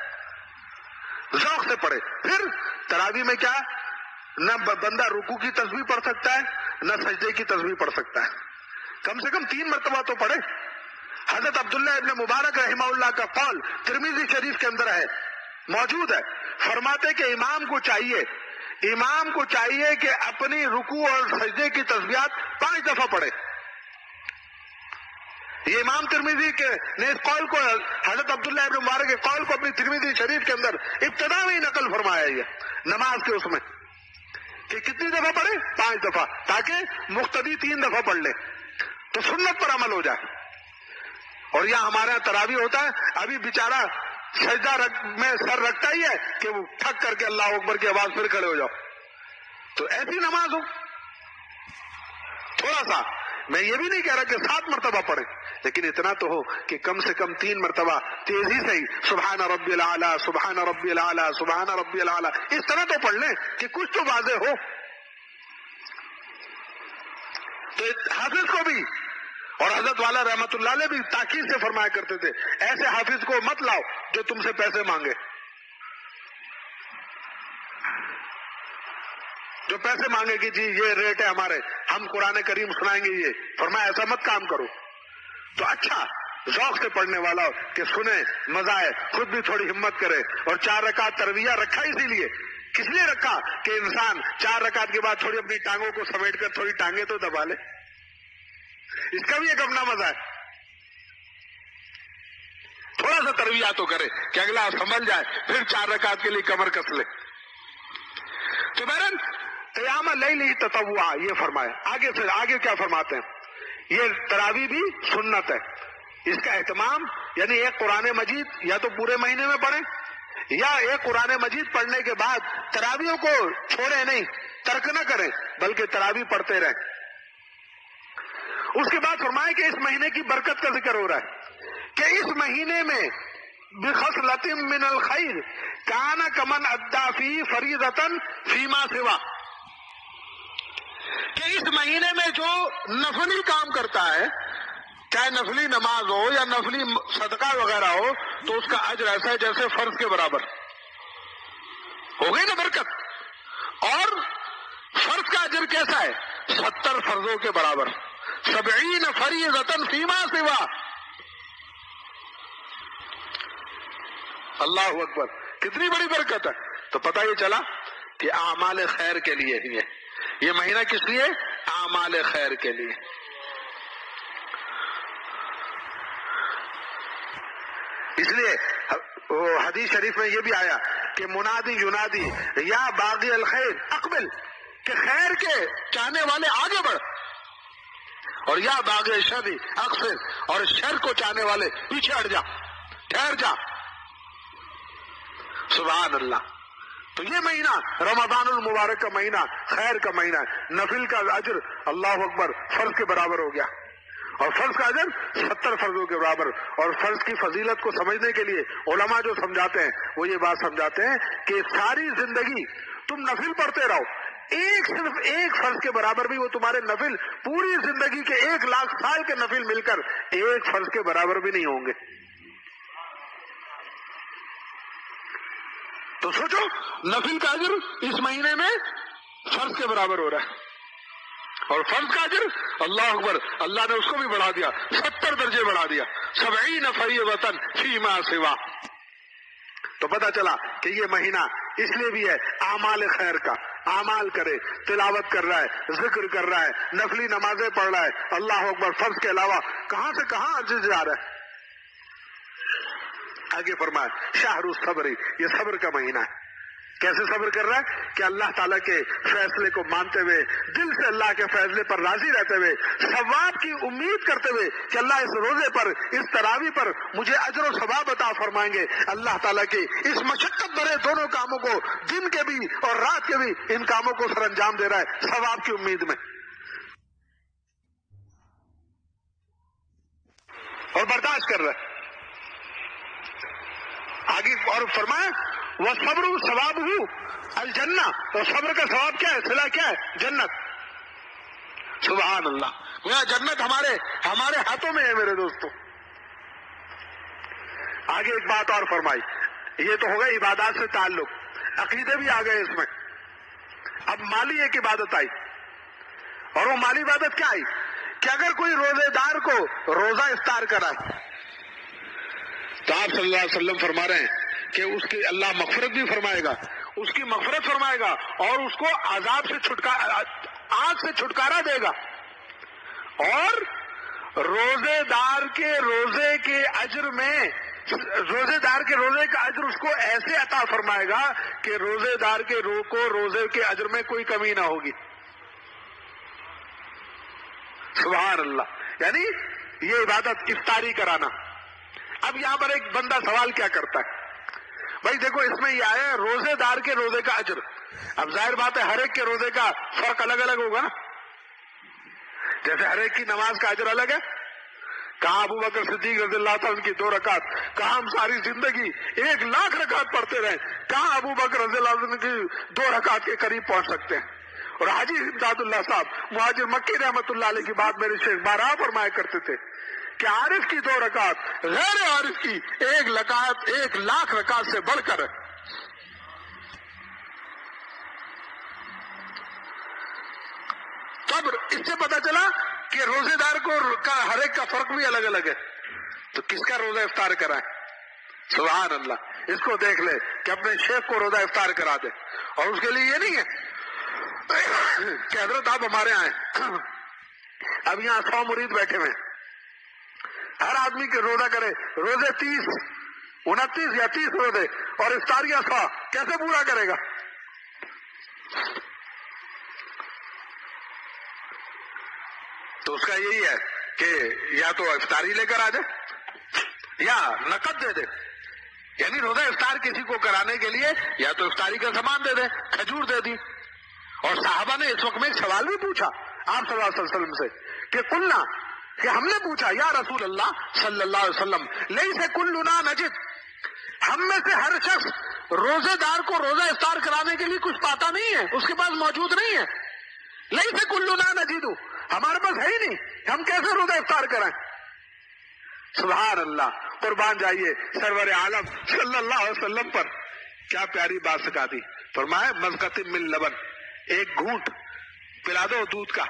ذوق سے پڑھے. پھر تراویح میں کیا، نہ بندہ رکوع کی تسبیح پڑھ سکتا ہے، نہ سجدے کی تسبیح پڑھ سکتا ہے. کم سے کم 3 مرتبہ تو پڑھے. حضرت عبداللہ ابن مبارک رحمہ اللہ کا قول ترمذی شریف کے اندر ہے، موجود ہے. فرماتے کہ امام کو چاہیے کہ اپنی رکوع اور سجدے کی تسبیحات 5 دفعہ پڑھے. یہ امام ترمذی کے نے اس قول کو، حضرت عبداللہ ابن مبارک کے قول کو اپنی ترمذی شریف کے اندر ابتدا میں ہی نقل فرمایا ہے نماز کے اس میں، کہ کتنی دفعہ پڑھے، 5 دفعہ، تاکہ مقتدی 3 دفعہ پڑھ لے تو سنت پر عمل ہو جائے. اور یہاں ہمارے یہاں تراویح ہوتا ہے، ابھی بیچارہ سجدہ میں سر رکھتا ہی ہے کہ وہ تھک کر کے اللہ اکبر کی آواز پھر کھڑے ہو جاؤ. تو ایسی نماز ہو. تھوڑا سا میں یہ بھی نہیں کہہ رہا کہ 7 مرتبہ پڑھیں، لیکن اتنا تو ہو کہ کم سے کم 3 مرتبہ تیزی سے ہی سبحان ربی العالی، سبحان ربی العالی، سبحان ربی العالی، اس طرح تو پڑھ لیں کہ کچھ تو واضح ہو. تو حافظ کو بھی، اور حضرت والا رحمت اللہ علیہ بھی تاکید سے فرمایا کرتے تھے، ایسے حافظ کو مت لاؤ جو تم سے پیسے مانگے، جو پیسے مانگے کہ جی یہ ریٹ ہے ہمارے، ہم قرآن کریم سنائیں گے. یہ فرمایا ایسا مت کام کرو. تو اچھا ذوق سے پڑھنے والا ہو کہ سنے، مزہ آئے، خود بھی تھوڑی ہمت کرے. اور 4 رکعت ترویہ رکھا اسی لیے، کس لیے رکھا کہ انسان 4 رکعت کے بعد تھوڑی اپنی ٹانگوں کو سمیٹ کر تھوڑی ٹانگیں تو دبا لے. اس کا بھی ایک اپنا مزہ ہے. تھوڑا سا ترویہ تو کرے کہ اگلا سنبھل جائے، پھر 4 رکعت کے لیے کمر کس لے. تو بہرحال قیام اللیل تطوع یہ فرمایا. آگے کیا فرماتے ہیں، یہ تراویح بھی سنت ہے. اس کا اہتمام یعنی ایک قرآن مجید یا تو پورے مہینے میں پڑھیں، یا ایک قرآن مجید پڑھنے کے بعد تراویحوں کو چھوڑیں نہیں، ترک نہ کریں، بلکہ تراویح پڑھتے رہیں. اس کے بعد فرمائے کہ اس مہینے کی برکت کا ذکر ہو رہا ہے کہ اس مہینے میں بخصلۃ من الخیر کان کمن ادا فی فریضۃ فیما سوا، کہ اس مہینے میں جو نفلی کام کرتا ہے چاہے نفلی نماز ہو یا نفلی صدقہ وغیرہ ہو تو اس کا اجر ایسا ہے جیسے فرض کے برابر ہو گئی نا برکت. اور فرض کا اجر کیسا ہے؟ 70 فرضوں کے برابر. 70 فریضۃ فیما سوا. اللہ اکبر، کتنی بڑی برکت ہے. تو پتہ یہ چلا کہ اعمال خیر کے لیے ہی ہے یہ مہینہ. کس لیے؟ اعمال خیر کے لیے. اس لیے حدیث شریف میں یہ بھی آیا کہ منادی ینادی یا باغی الخیر اقبل، کہ خیر کے چاہنے والے آگے بڑھ، اور یا باغی شر اقصر، اور شر کو چاہنے والے پیچھے ہٹ جا، ٹھہر جا. سبحان اللہ. تو یہ مہینہ رمضان المبارک کا مہینہ خیر کا مہینہ ہے. نفل کا اجر اللہ اکبر فرض کے برابر ہو گیا، اور فرض کا اجر 70 فرضوں کے برابر. اور فرض کی فضیلت کو سمجھنے کے لیے علماء جو سمجھاتے ہیں وہ یہ بات سمجھاتے ہیں کہ ساری زندگی تم نفل پڑھتے رہو، صرف ایک فرض کے برابر بھی وہ تمہارے نفل پوری زندگی کے 1,00,000 سال کے نفل مل کر ایک فرض کے برابر بھی نہیں ہوں گے. تو سوچو نفل کا اجر اس مہینے میں فرض کے برابر ہو رہا ہے، اور فرض کا اجر اللہ اکبر اللہ نے اس کو بھی بڑھا دیا، 70 درجے بڑھا دیا. 70 فریضۃ فیما سوا. تو پتہ چلا کہ یہ مہینہ اس لیے بھی ہے اعمال خیر کا. اعمال کرے، تلاوت کر رہا ہے، ذکر کر رہا ہے، نفلی نمازیں پڑھ رہا ہے، اللہ اکبر. فرض کے علاوہ کہاں سے کہاں اجر جا رہا ہے. آگے فرمایا شہر الصبر، یہ صبر کا مہینہ ہے. کیسے صبر کر رہا ہے؟ کہ اللہ تعالیٰ کے فیصلے کو مانتے ہوئے، دل سے اللہ کے فیصلے پر راضی رہتے ہوئے، ثواب کی امید کرتے ہوئے کہ اللہ اس روزے پر، اس تراویح پر مجھے اجر و ثواب عطا فرمائیں گے. اللہ تعالیٰ کے اس مشقت بھرے دونوں کاموں کو، دن کے بھی اور رات کے بھی، ان کاموں کو سر انجام دے رہا ہے ثواب کی امید میں، اور برداشت کر رہا ہے. آگے اور فرمایا وَالصَّبْرُ ثَوَابُهُ الجنہ، اور صبر کا ثواب کیا ہے؟ صلہ کیا ہے؟ جنت. سبحان اللہ. گویا جنت ہمارے ہاتھوں میں ہے میرے دوستو. آگے ایک بات اور فرمائی، یہ تو ہو گئی عبادات سے تعلق، عقیدے بھی آ گئے اس میں. اب مالی ایک عبادت آئی، اور وہ مالی عبادت کیا آئی کہ اگر کوئی روزے دار کو روزہ افطار کرائے تو آپ صلی اللہ علیہ وسلم فرما رہے ہیں کہ اس کی اللہ مغفرت بھی فرمائے گا، اس کی مغفرت فرمائے گا، اور اس کو عذاب سے آگ سے چھٹکارا دے گا. اور روزے دار کے روزے کے اجر میں، روزے دار کے روزے کا اجر اس کو ایسے عطا فرمائے گا کہ روزے دار کے روزے کے اجر میں کوئی کمی نہ ہوگی. سبحان اللہ. یعنی یہ عبادت افطاری کرانا. اب یہاں پر ایک بندہ سوال کیا کرتا ہے، بھائی دیکھو اس میں یہ آیا ہے روزے دار کے روزے کا اجر. اب ظاہر بات ہے ہر ایک کے روزے کا فرق الگ الگ ہوگا نا. جیسے ہر ایک کی نماز کا اجر الگ ہے. کہاں ابو بکر صدیق رضی اللہ تعالیٰ کی 2 رکعت، کہاں ہم ساری زندگی 1,00,000 رکعت پڑھتے رہے، کہاں ابو بکر رضی اللہ عنہ کی 2 رکعت کے قریب پہنچ سکتے ہیں. اور حاجی امداد اللہ صاحب مہاجر مکی رحمت اللہ علیہ کی بات میرے شیخ بارہا فرمایا کرتے تھے کہ عارف کی 2 رکعت غیر عارف کی 1,00,000 رکعت سے بڑھ کر. تب اس سے پتا چلا کہ روزے دار کو ہر ایک کا فرق بھی الگ الگ ہے. تو کس کا روزہ افطار کرائے؟ سبحان اللہ. اس کو دیکھ لے کہ اپنے شیخ کو روزہ افطار کرا دے. اور اس کے لیے یہ نہیں ہے کہ حضرت آپ ہمارے آئے، اب یہاں 100 مرید بیٹھے ہوئے، ہر آدمی کے روزہ کرے، روزے 30 29 یا 30 روزے اور افطاریاں 100، کیسے پورا کرے گا؟ تو اس کا یہی ہے کہ یا تو افطاری لے کر آ جائے یا نقد دے دے. یعنی روزہ افطار کسی کو کرانے کے لیے یا تو افطاری کا سامان دے دے، کھجور دے دی. اور صحابہ نے اس وقت میں ایک سوال بھی پوچھا آپ صلی اللہ علیہ وسلم سے کہ قلنا، کہ ہم نے پوچھا یا رسول اللہ صلی اللہ علیہ وسلم لیس کلنا نجد، ہم میں سے ہر شخص روزے دار کو روزہ افطار کرانے کے لیے کچھ پاتا نہیں ہے، اس کے پاس موجود نہیں ہے. لیس کلنا نجد، ہمارے پاس ہے ہی نہیں، ہم کیسے روزہ افطار کرائیں؟ سبحان اللہ، قربان جائیے سرور عالم صلی اللہ علیہ وسلم پر، کیا پیاری بات سکھا دی. فرمایا مذقۃ من لبن، ایک گھونٹ پلا دو دودھ کا،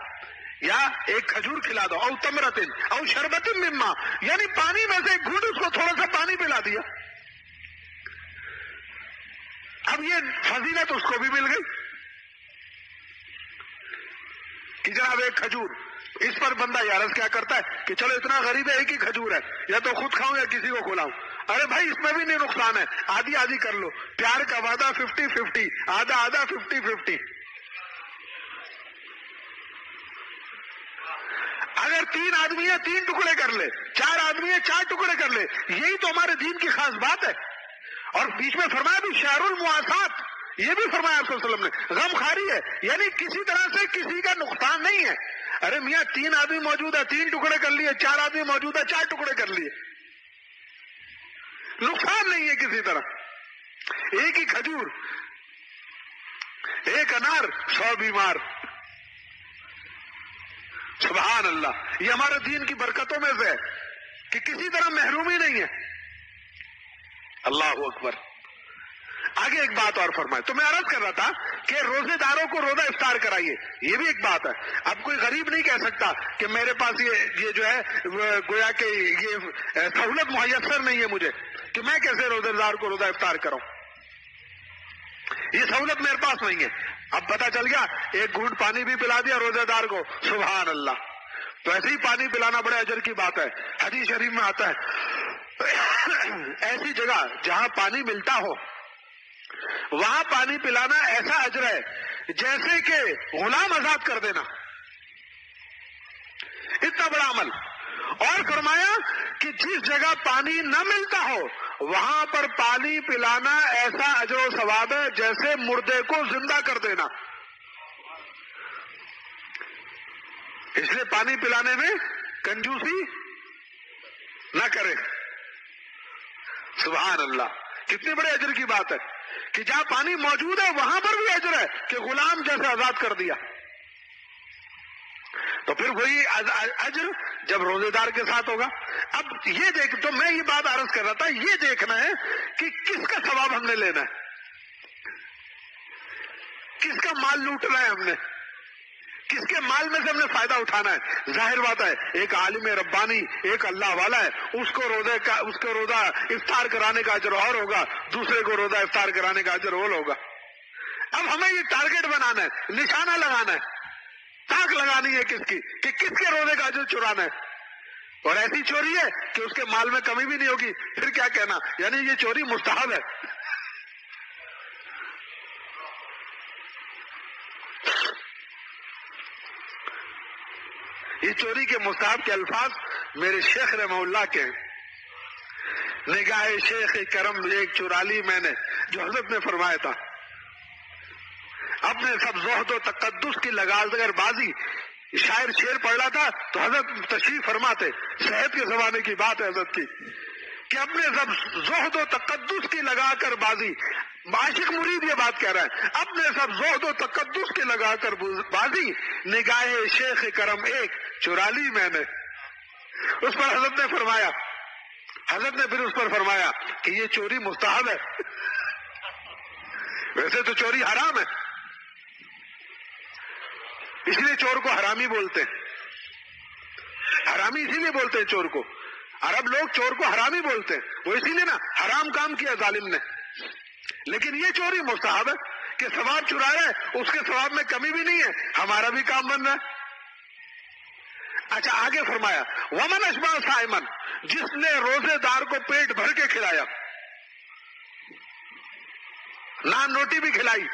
یا ایک کھجور کھلا دو، او تمرتن او شربت من ماء، یعنی پانی میں سے ایک گھونٹ اس کو تھوڑا سا پانی پلا دیا. اب یہ فضیلت اس کو بھی مل گئی کہ جناب ایک کھجور. اس پر بندہ یارس کیا کرتا ہے کہ چلو اتنا غریب ہے ایک ہی کھجور ہے، یا تو خود کھاؤں یا کسی کو کھلاؤں. ارے بھائی اس میں بھی نہیں نقصان ہے، آدھی آدھی کر لو. پیار کا وعدہ 50-50، آدھا آدھا 50-50. اگر 3 آدمی ہیں 3 ٹکڑے کر لے، 4 آدمی ہیں 4 ٹکڑے کر لے. یہی تو ہمارے دین کی خاص بات ہے. اور بیچ میں فرمایا بھی شہر المواسات، یہ بھی فرمایا آپ صلی اللہ علیہ وسلم نے، غم خاری ہے، یعنی کسی طرح سے کسی کا نقصان نہیں ہے. ارے میاں 3 آدمی موجود ہے 3 ٹکڑے کر لیے، 4 آدمی موجود ہے 4 ٹکڑے کر لیے، نقصان نہیں ہے کسی طرح. ایک ہی کھجور، ایک انار 100 بیمار. سبحان اللہ، یہ ہمارے دین کی برکتوں میں سے ہے کہ کسی طرح محرومی نہیں ہے. اللہ اکبر. آگے ایک بات اور فرمائے. تو میں عرض کر رہا تھا کہ روزے داروں کو روزہ افطار کرائیے، یہ بھی ایک بات ہے. اب کوئی غریب نہیں کہہ سکتا کہ میرے پاس یہ جو ہے گویا کہ یہ سہولت میسر نہیں ہے مجھے کہ میں کیسے روزے دار کو روزہ افطار کروں، یہ سہولت میرے پاس نہیں ہے. اب پتا چل گیا ایک گھونٹ پانی بھی پلا دیا روزے دار کو، سبحان اللہ. تو ایسے ہی پانی پلانا بڑے اجر کی بات ہے. حدیث شریف میں آتا ہے ایسی جگہ جہاں پانی ملتا ہو وہاں پانی پلانا ایسا اجر ہے جیسے کہ غلام آزاد کر دینا، اتنا بڑا عمل. اور فرمایا کہ جس جگہ پانی نہ ملتا ہو وہاں پر پانی پلانا ایسا اجر و ثواب ہے جیسے مردے کو زندہ کر دینا. اس لیے پانی پلانے میں کنجوسی نہ کرے. سبحان اللہ، کتنی بڑے اجر کی بات ہے کہ جہاں پانی موجود ہے وہاں پر بھی اجر ہے کہ غلام جیسے آزاد کر دیا. تو پھر وہی اجر جب روزے دار کے ساتھ ہوگا. اب یہ دیکھ، تو میں یہ بات عرض کر رہا تھا، یہ دیکھنا ہے کہ کس کا ثواب ہم نے لینا ہے، کس کا مال لوٹنا ہے ہم نے، کس کے مال میں سے ہم نے فائدہ اٹھانا ہے. ظاہر بات ہے ایک عالم ربانی، ایک اللہ والا ہے، اس کو روزہ افطار کرانے کا اجر اور ہوگا، دوسرے کو روزہ افطار کرانے کا اجر اور ہوگا. اب ہمیں یہ ٹارگٹ بنانا ہے، نشانہ لگانا ہے، تاک لگانی ہے کس کی، کہ کس کے روزے کا اجر چرانا ہے. اور ایسی چوری ہے کہ اس کے مال میں کمی بھی نہیں ہوگی، پھر کیا کہنا، یعنی یہ چوری مستحب ہے. یہ چوری کے مستحب کے الفاظ میرے شیخ رحمہ اللہ کے ہیں. نگاہ شیخ کرم ایک چرا لی میں نے، جو حضرت نے فرمایا تھا. اپنے سب زہد و تقدس کی لگا کر بازی، شاعر شعر پڑھ رہا تھا تو حضرت تشریف فرماتے، صحت کے زمانے کی بات ہے حضرت کی، کہ اپنے سب زہد و تقدس کی لگا کر بازی، عاشق مرید یہ بات کہہ رہا ہے، اپنے سب زہد و تقدس کی لگا کر بازی، نگاہ شیخ کرم ایک چرا لی میں نے. اس پر حضرت نے فرمایا، حضرت نے پھر اس پر فرمایا کہ یہ چوری مستحب ہے. ویسے تو چوری حرام ہے، اس لیے چور کو حرامی بولتے ہیں. حرامی اسی لیے بولتے ہیں چور کو، عرب لوگ چور کو حرامی بولتے ہیں، وہ اسی لیے نا حرام کام کیا ظالم نے. لیکن یہ چوری مستحب ہے کہ ثواب چرا رہا ہے، اس کے ثواب میں کمی بھی نہیں ہے، ہمارا بھی کام بن رہا ہے. اچھا آگے فرمایا ومن اشبع صائمن، جس نے روزے دار کو پیٹ بھر کے کھلایا، نان روٹی بھی کھلائی،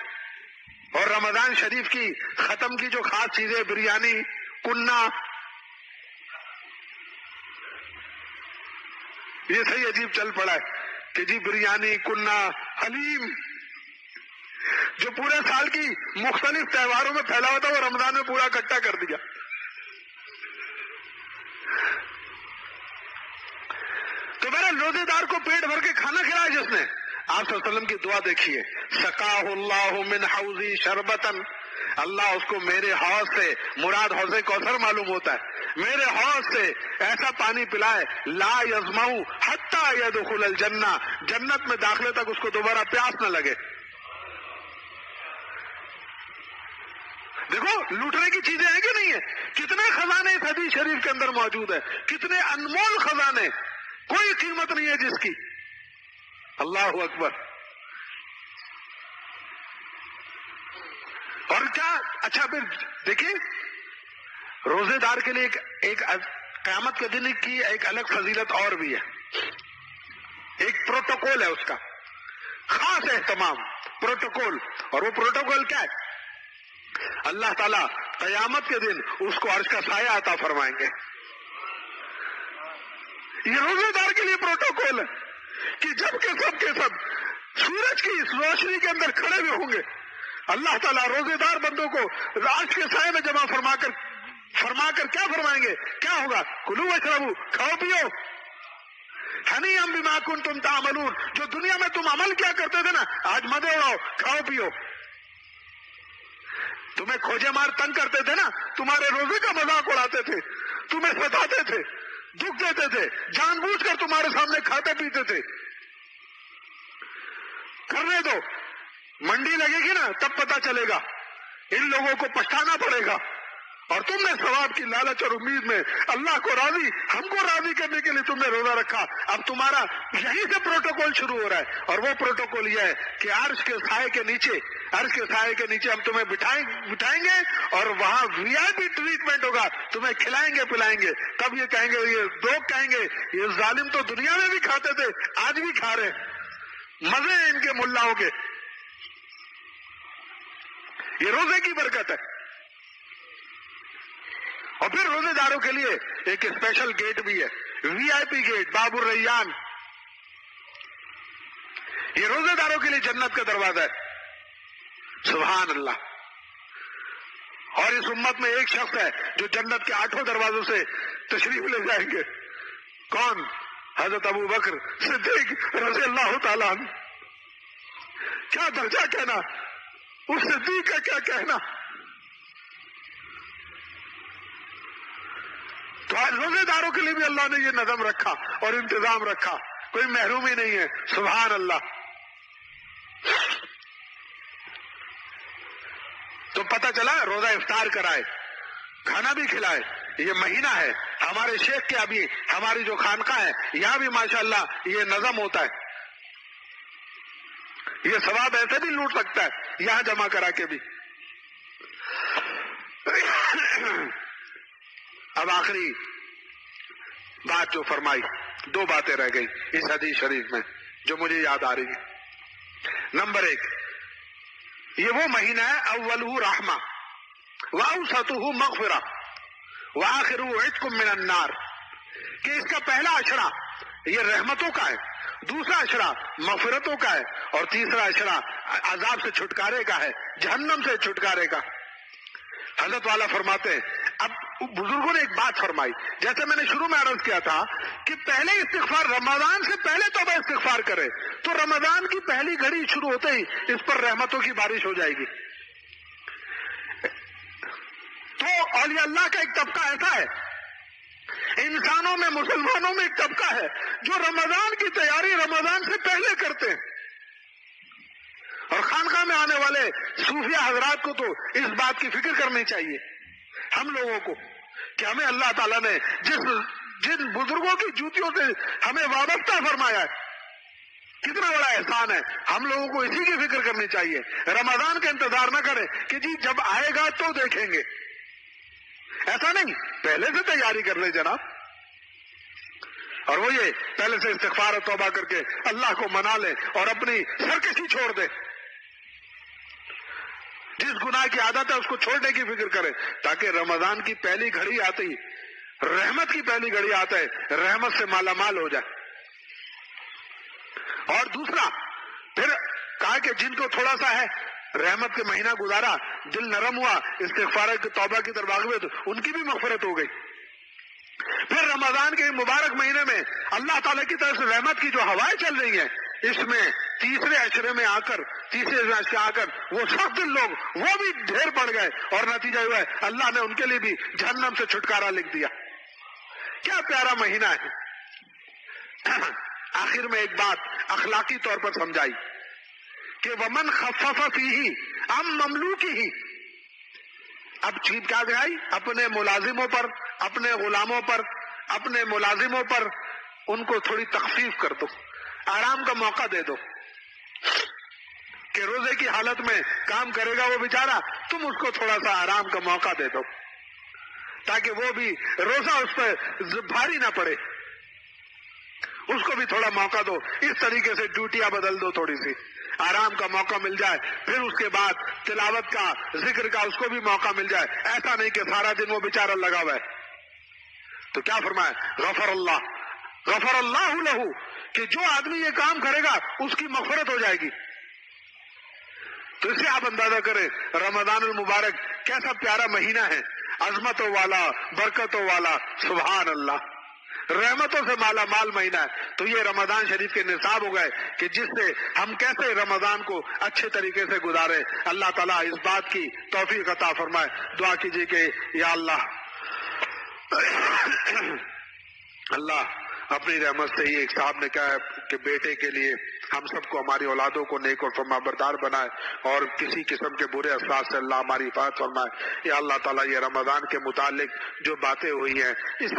اور رمضان شریف کی ختم کی جو خاص چیزیں، بریانی، کنہ، یہ صحیح عجیب چل پڑا ہے کہ جی بریانی، کنہ، حلیم، جو پورے سال کی مختلف تہواروں میں پھیلا ہوا تھا وہ رمضان میں پورا اکٹھا کر دیا. تو میرا روزے دار کو پیٹ بھر کے کھانا کھلایا جس نے، آپ صلی اللہ علیہ وسلم کی دعا دیکھیے، سقاہ اللہ من حوضی شربتن، اللہ اس کو میرے حوض سے، مراد حوض کوثر معلوم ہوتا ہے، میرے حوض سے ایسا پانی پلائے لا یظمؤ حتی یدخل الجنہ، جنت میں داخلے تک اس کو دوبارہ پیاس نہ لگے۔ دیکھو لوٹنے کی چیزیں ہیں کہ نہیں ہے؟ کتنے خزانے اس حدیث شریف کے اندر موجود ہے، کتنے انمول خزانے، کوئی قیمت نہیں ہے جس کی۔ اللہ اکبر۔ اور کیا اچھا پھر دیکھیے، روزے دار کے لیے ایک قیامت کے دن کی ایک الگ فضیلت اور بھی ہے، ایک پروٹوکول ہے اس کا، خاص اہتمام، پروٹوکول۔ اور وہ پروٹوکول کیا ہے؟ اللہ تعالیٰ قیامت کے دن اس کو عرش کا سایہ عطا فرمائیں گے۔ یہ روزے دار کے لیے پروٹوکول ہے کہ جب کے سب سورج کی اس روشنی کے اندر کھڑے ہوئے ہوں گے، اللہ تعالیٰ روزے دار بندوں کو عرش کے سائے میں جمع فرما کر کیا فرمائیں گے؟ کیا ہوگا؟ کلوا واشربوا، کھاؤ پیو، ہنیئا بما کنتم تعملون، جو دنیا میں تم عمل کیا کرتے تھے نا، آج مزے اڑاؤ، کھاؤ پیو۔ تمہیں کھوجے مار تنگ کرتے تھے نا، تمہارے روزے کا مذاق اڑاتے تھے، تمہیں ستاتے تھے، دکھ دیتے تھے، جان بوجھ کر تمہارے سامنے کھاتے پیتے تھے، کرنے دو، منڈی لگے گی نا تب پتہ چلے گا، ان لوگوں کو پچھتانا پڑے گا۔ اور تم نے ثواب کی لالچ اور امید میں اللہ کو راضی، ہم کو راضی کرنے کے لیے تم نے روزہ رکھا۔ اب تمہارا یہیں سے پروٹوکول شروع ہو رہا ہے، اور وہ پروٹوکول یہ ہے کہ عرش کے سائے کے نیچے ہم تمہیں بٹھائیں گے، اور وہاں وی آئی پی ٹریٹمنٹ ہوگا، تمہیں کھلائیں گے پلائیں گے۔ تب یہ کہیں گے، یہ لوگ کہیں گے یہ ظالم تو دنیا میں بھی کھاتے تھے، آج بھی کھا رہے ہیں، مزے ہیں ان کے ملاؤں کے۔ یہ روزے کی برکت ہے۔ اور پھر روزے داروں کے لیے ایک اسپیشل گیٹ بھی ہے، وی آئی پی گیٹ، باب الریان۔ یہ روزے داروں کے لیے جنت کا دروازہ ہے، سبحان اللہ۔ اور اس امت میں ایک شخص ہے جو جنت کے 8 دروازوں سے تشریف لے جائیں گے، کون؟ حضرت ابو بکر صدیق رضی اللہ تعالیٰ عنہ۔ کیا درجہ کہنا اس صدیق کا، کیا کہنا۔ تو آج روزے داروں کے لیے بھی اللہ نے یہ نظم رکھا اور انتظام رکھا، کوئی محرومی نہیں ہے، سبحان اللہ۔ تو پتہ چلا روزہ افطار کرائے، کھانا بھی کھلائے، یہ مہینہ ہے۔ ہمارے شیخ کے ابھی ہماری جو خانقاہ ہے یہاں بھی ماشاءاللہ یہ نظم ہوتا ہے، یہ ثواب ایسے بھی لوٹ سکتا ہے یہاں جمع کرا کے بھی۔ اب آخری بات جو فرمائی، 2 باتیں رہ گئی اس حدیث شریف میں جو مجھے یاد آ رہی ہے۔ نمبر 1، یہ وہ مہینہ ہے اولہ رحمہ واوسطہ مغفرہ وآخرہ عتق من النار، کہ اس کا پہلا اشرہ یہ رحمتوں کا ہے، دوسرا اشرہ مغفرتوں کا ہے، اور تیسرا اشرہ عذاب سے چھٹکارے کا ہے، جہنم سے چھٹکارے کا۔ حضرت والا فرماتے ہیں، اب بزرگوں نے ایک بات فرمائی، جیسے میں نے شروع میں عرض کیا تھا کہ پہلے استغفار، رمضان سے پہلے توبہ استغفار کرے تو رمضان کی پہلی گھڑی شروع ہوتے ہی اس پر رحمتوں کی بارش ہو جائے گی۔ تو اولیاء اللہ کا ایک طبقہ ایسا ہے، انسانوں میں، مسلمانوں میں ایک طبقہ ہے جو رمضان کی تیاری رمضان سے پہلے کرتے ہیں۔ اور خانقاہ میں آنے والے صوفیہ حضرات کو تو اس بات کی فکر کرنی چاہیے ہم لوگوں کو کہ ہمیں اللہ تعالیٰ نے جن بزرگوں کی جوتیوں سے ہمیں وابستہ فرمایا ہے، کتنا بڑا احسان ہے، ہم لوگوں کو اسی کی فکر کرنی چاہیے۔ رمضان کا انتظار نہ کریں کہ جی جب آئے گا تو دیکھیں گے، ایسا نہیں، پہلے سے تیاری کر لیں جناب۔ اور وہ یہ پہلے سے استغفار و توبہ کر کے اللہ کو منا لیں اور اپنی سرکشی چھوڑ دیں، جس گناہ کی عادت ہے اس کو چھوڑنے کی فکر کریں، تاکہ رمضان کی پہلی گھڑی آتے ہی، رحمت کی پہلی گھڑی آتا ہے، رحمت سے مالا مال ہو جائے۔ اور دوسرا پھر کہا کہ جن کو تھوڑا سا ہے رحمت کے مہینہ گزارا، دل نرم ہوا، استغفار کی توبہ کی طرف آگے تو ان کی بھی مغفرت ہو گئی۔ پھر رمضان کے مبارک مہینے میں اللہ تعالیٰ کی طرف سے رحمت کی جو ہوائیں چل رہی ہیں، اس میں تیسرے عشرے میں آ کر وہ سخت لوگ وہ بھی ڈھیر پڑ گئے، اور نتیجہ ہوا ہے اللہ نے ان کے لیے بھی جہنم سے چھٹکارا لکھ دیا۔ کیا پیارا مہینہ ہے. آخر میں ایک بات اخلاقی طور پر سمجھائی کہ ومن خفف فیہ ام مملوکہ. اب چیز کیا دکھائی؟ اپنے ملازموں پر، اپنے غلاموں پر، اپنے ملازموں پر ان کو تھوڑی تخفیف کر دو، آرام کا موقع دے دو کہ روزے کی حالت میں کام کرے گا وہ بیچارہ، تم اس کو تھوڑا سا آرام کا موقع دے دو تاکہ وہ بھی روزہ اس پہ بھاری نہ پڑے، اس کو بھی تھوڑا موقع دو. اس طریقے سے ڈیوٹیاں بدل دو، تھوڑی سی آرام کا موقع مل جائے، پھر اس کے بعد تلاوت کا، ذکر کا اس کو بھی موقع مل جائے. ایسا نہیں کہ سارا دن وہ بیچارہ لگا ہوا ہے. تو کیا فرمایا؟ غفر اللہ لہ، کہ جو آدمی یہ کام کرے گا اس کی مغفرت ہو جائے گی. تو اس سے آپ اندازہ کریں رمضان المبارک کیسا پیارا مہینہ ہے، عظمتوں والا، برکتوں والا. سبحان اللہ، رحمتوں سے مالا مال مہینہ ہے. تو یہ رمضان شریف کے نصاب ہو گئے کہ جس سے ہم کیسے رمضان کو اچھے طریقے سے گزارے. اللہ تعالیٰ اس بات کی توفیق عطا فرمائے. دعا کیجیے کہ یا اللہ اللہ اپنی رحمت سے یہ ایک صاحب نے کہا ہے کہ بیٹے کے لیے ہم سب کو، ہماری اولادوں کو نیک اور فرما بردار بنائے اور کسی قسم کے برے اثرات سے اللہ ہماری حفاظت فرمائے. یا اللہ تعالیٰ یہ رمضان کے متعلق جو باتیں ہوئی ہیں، اس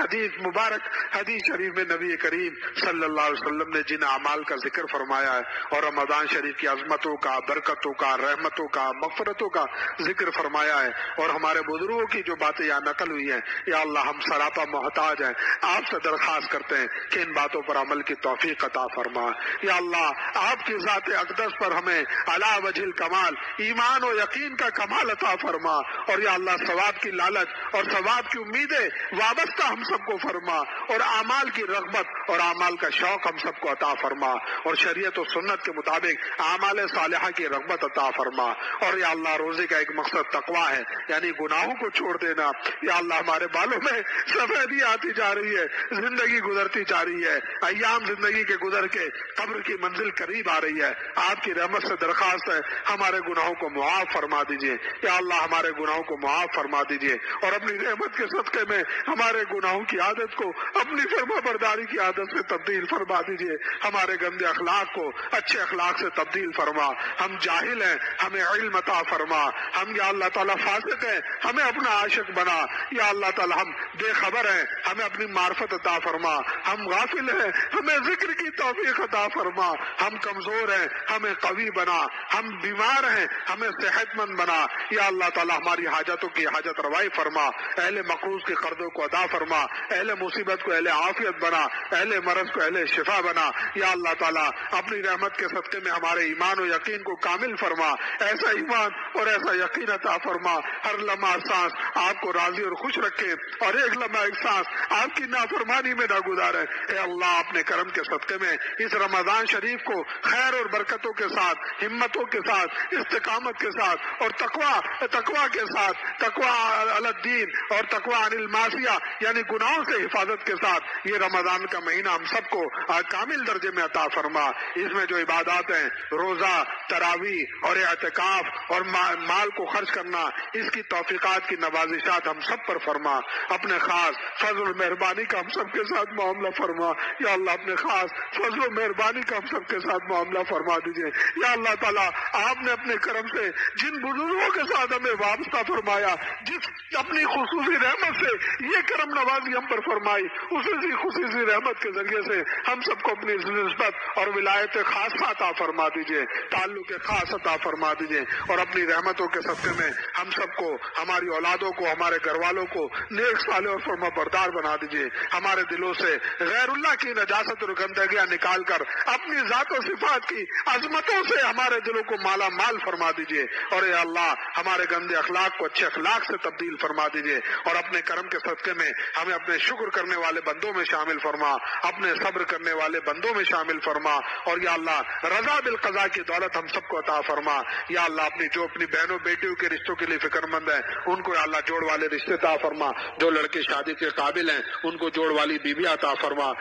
مبارک حدیث شریف میں نبی کریم صلی اللہ علیہ وسلم نے جن اعمال کا ذکر فرمایا ہے اور رمضان شریف کی عظمتوں کا، برکتوں کا، رحمتوں کا، مغفرتوں کا ذکر فرمایا ہے اور ہمارے بزرگوں کی جو باتیں یہاں نقل ہوئی ہیں، یا اللہ ہم سراپا محتاج ہیں، آپ سے درخواست کرتے ہیں کہ ان باتوں پر عمل کی توفیق عطا فرما. یا اللہ آپ کی ذات اقدس پر ہمیں علی وجہ الکمال ایمان و یقین کا کمال عطا فرما. اور یا اللہ ثواب کی لالچ اور ثواب کی امیدیں وابستہ ہم سب کو فرما اور اعمال کی رغبت اور اعمال کا شوق ہم سب کو عطا فرما اور شریعت و سنت کے مطابق اعمال صالحہ کی رغبت عطا فرما. اور یا اللہ روزے کا ایک مقصد تقویٰ ہے، یعنی گناہوں کو چھوڑ دینا. یا اللہ ہمارے بالوں میں سفیدی آتی جا رہی ہے، زندگی گزرتی جا رہی ہے، ایام زندگی کے گزر کے قبر کی منزل قریب آ رہی ہے. آپ کی رحمت سے درخواست ہے ہمارے گناہوں کو معاف فرما دیجئے. یا اللہ ہمارے گناہوں کو معاف فرما دیجئے اور اپنی رحمت کے صدقے میں ہمارے گناہوں کی عادت کو اپنی فرما برداری کی عادت سے تبدیل فرما دیجئے. ہمارے گندے اخلاق کو اچھے اخلاق سے تبدیل فرما. ہم جاہل ہیں، ہمیں علم عطا فرما. ہم یا اللہ تعالیٰ فاسق ہیں، ہمیں اپنا عاشق بنا. یا اللہ تعالیٰ ہم بے خبر ہیں، ہمیں اپنی معرفت عطا فرما. ہم غافل ہیں، ہمیں ذکر کی توفیق عطا فرما. ہم کمزور ہیں، ہمیں قوی بنا. ہم بیمار ہیں، ہمیں صحت مند بنا. یا اللہ تعالیٰ ہماری حاجتوں کی حاجت روائی فرما. اہل مقروض کے قرضوں کو ادا فرما. اہل مصیبت کو اہل عافیت بنا. اہل مرض کو اہل شفا بنا. یا اللہ تعالیٰ اپنی رحمت کے صدقے میں ہمارے ایمان و یقین کو کامل فرما. ایسا ایمان اور ایسا یقین عطا فرما ہر لمحہ سانس آپ کو راضی اور خوش رکھے اور ایک لمحہ ایک سانس آپ کی نافرمانی میں نہ گزارے. اے اللہ اپنے کرم کے صدقے میں اس رمضان شریف کو خیر اور برکتوں کے ساتھ، ہمتوں کے ساتھ، استقامت کے ساتھ اور تقوی کے ساتھ، تقوی علی الدین اور تقوی عن المعصیہ یعنی گناہوں سے حفاظت کے ساتھ یہ رمضان کا مہینہ ہم سب کو کامل درجے میں عطا فرما. اس میں جو عبادات ہیں، روزہ، تراویح اور اعتکاف اور مال کو خرچ کرنا، اس کی توفیقات کی نوازشات ہم سب پر فرما. اپنے خاص فضل و مہربانی کا ہم سب کے ساتھ معاملہ فرما. یا اللہ اپنے خاص فضل و مہربانی کا ہم سب کے ساتھ معاملہ فرما دیجیے. یا اللہ تعالیٰ آپ نے اپنے کرم سے جن بزرگوں کے ساتھ ہمیں وابستہ فرمایا، جس اپنی خصوصی رحمت سے یہ کرم نوازی ہم پر فرمائی، اسی خصوصی رحمت کے ذریعے سے ہم سب کو اپنی نسبت اور ولایت خاصہ عطا فرما دیجیے، تعلق خاص عطا فرما دیجیے اور اپنی رحمتوں کے صدقے میں ہم سب کو، ہماری اولادوں کو، ہمارے گھر والوں کو نیک صالح اور فرما بردار بنا دیجیے. ہمارے دلوں سے غیر اللہ کی نجاست اور گندگیاں نکال کر اپنی ذات و صفات کی عظمتوں سے ہمارے دلوں کو مالا مال فرما دیجیے. اور اے اللہ ہمارے گندے اخلاق کو اچھے اخلاق سے تبدیل فرما دیجیے اور اپنے کرم کے صدقے میں ہمیں اپنے شکر کرنے والے بندوں میں شامل فرما. اپنے صبر کرنے والے بندوں میں شامل فرما، اور یا اللہ رضا بالقضاء کی دولت ہم سب کو عطا فرما۔ یا اللہ اپنی بہنوں بیٹیوں کے رشتوں کے لیے فکر مند ہیں ان کو یا اللہ جوڑ والے رشتے عطا فرما، جو لڑکے شادی کے قابل ہیں ان کو جوڑ والی بیوی عطا فرما،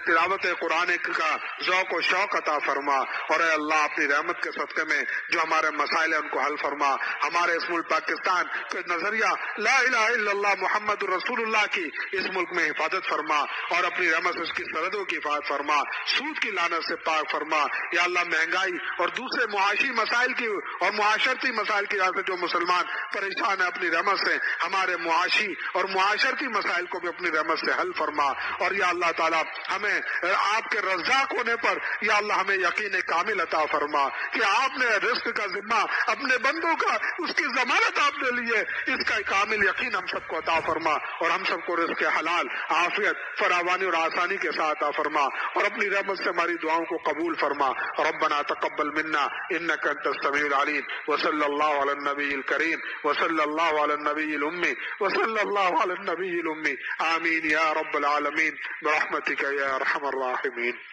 تلاوت قرآن کا ذوق و شوق عطا فرما، اور اے اللہ اپنی رحمت کے صدقے میں جو ہمارے مسائل ہیں ان کو حل فرما۔ ہمارے اس ملک پاکستان کے نظریہ لا الہ الا اللہ محمد رسول اللہ کی اس ملک میں حفاظت فرما، اور اپنی رحمت سے اس کی سرحدوں کی حفاظت فرما، سود کی لعنت سے پاک فرما۔ یا اللہ مہنگائی اور دوسرے معاشی مسائل کی اور معاشرتی مسائل کی وجہ سے جو مسلمان پریشان ہیں اپنی رحمت سے ہمارے معاشی اور معاشرتی مسائل کو بھی اپنی رحمت سے حل فرما، اور یا اللہ تعالیٰ ہمیں آپ کے رزاق ہونے پر یا اللہ ہمیں یقین کامل عطا فرما کہ آپ نے رزق کا ذمہ اپنے بندوں کا اس کی ضمانت آپ نے لیے، اس کا کامل یقین ہم سب کو عطا فرما، اور ہم سب کو رزق حلال عافیت فراوانی اور آسانی کے ساتھ عطا فرما، اور اپنی رحمت سے ہماری دعاؤں کو قبول فرما۔ ربنا تقبل منا انك انت السميع العليم، وصلى الله على النبي الكريم، وصلى الله على النبي الامي، وصلى الله على النبي الامي، آمين يا رب العالمين برحمتك يا ارحم الراحمين۔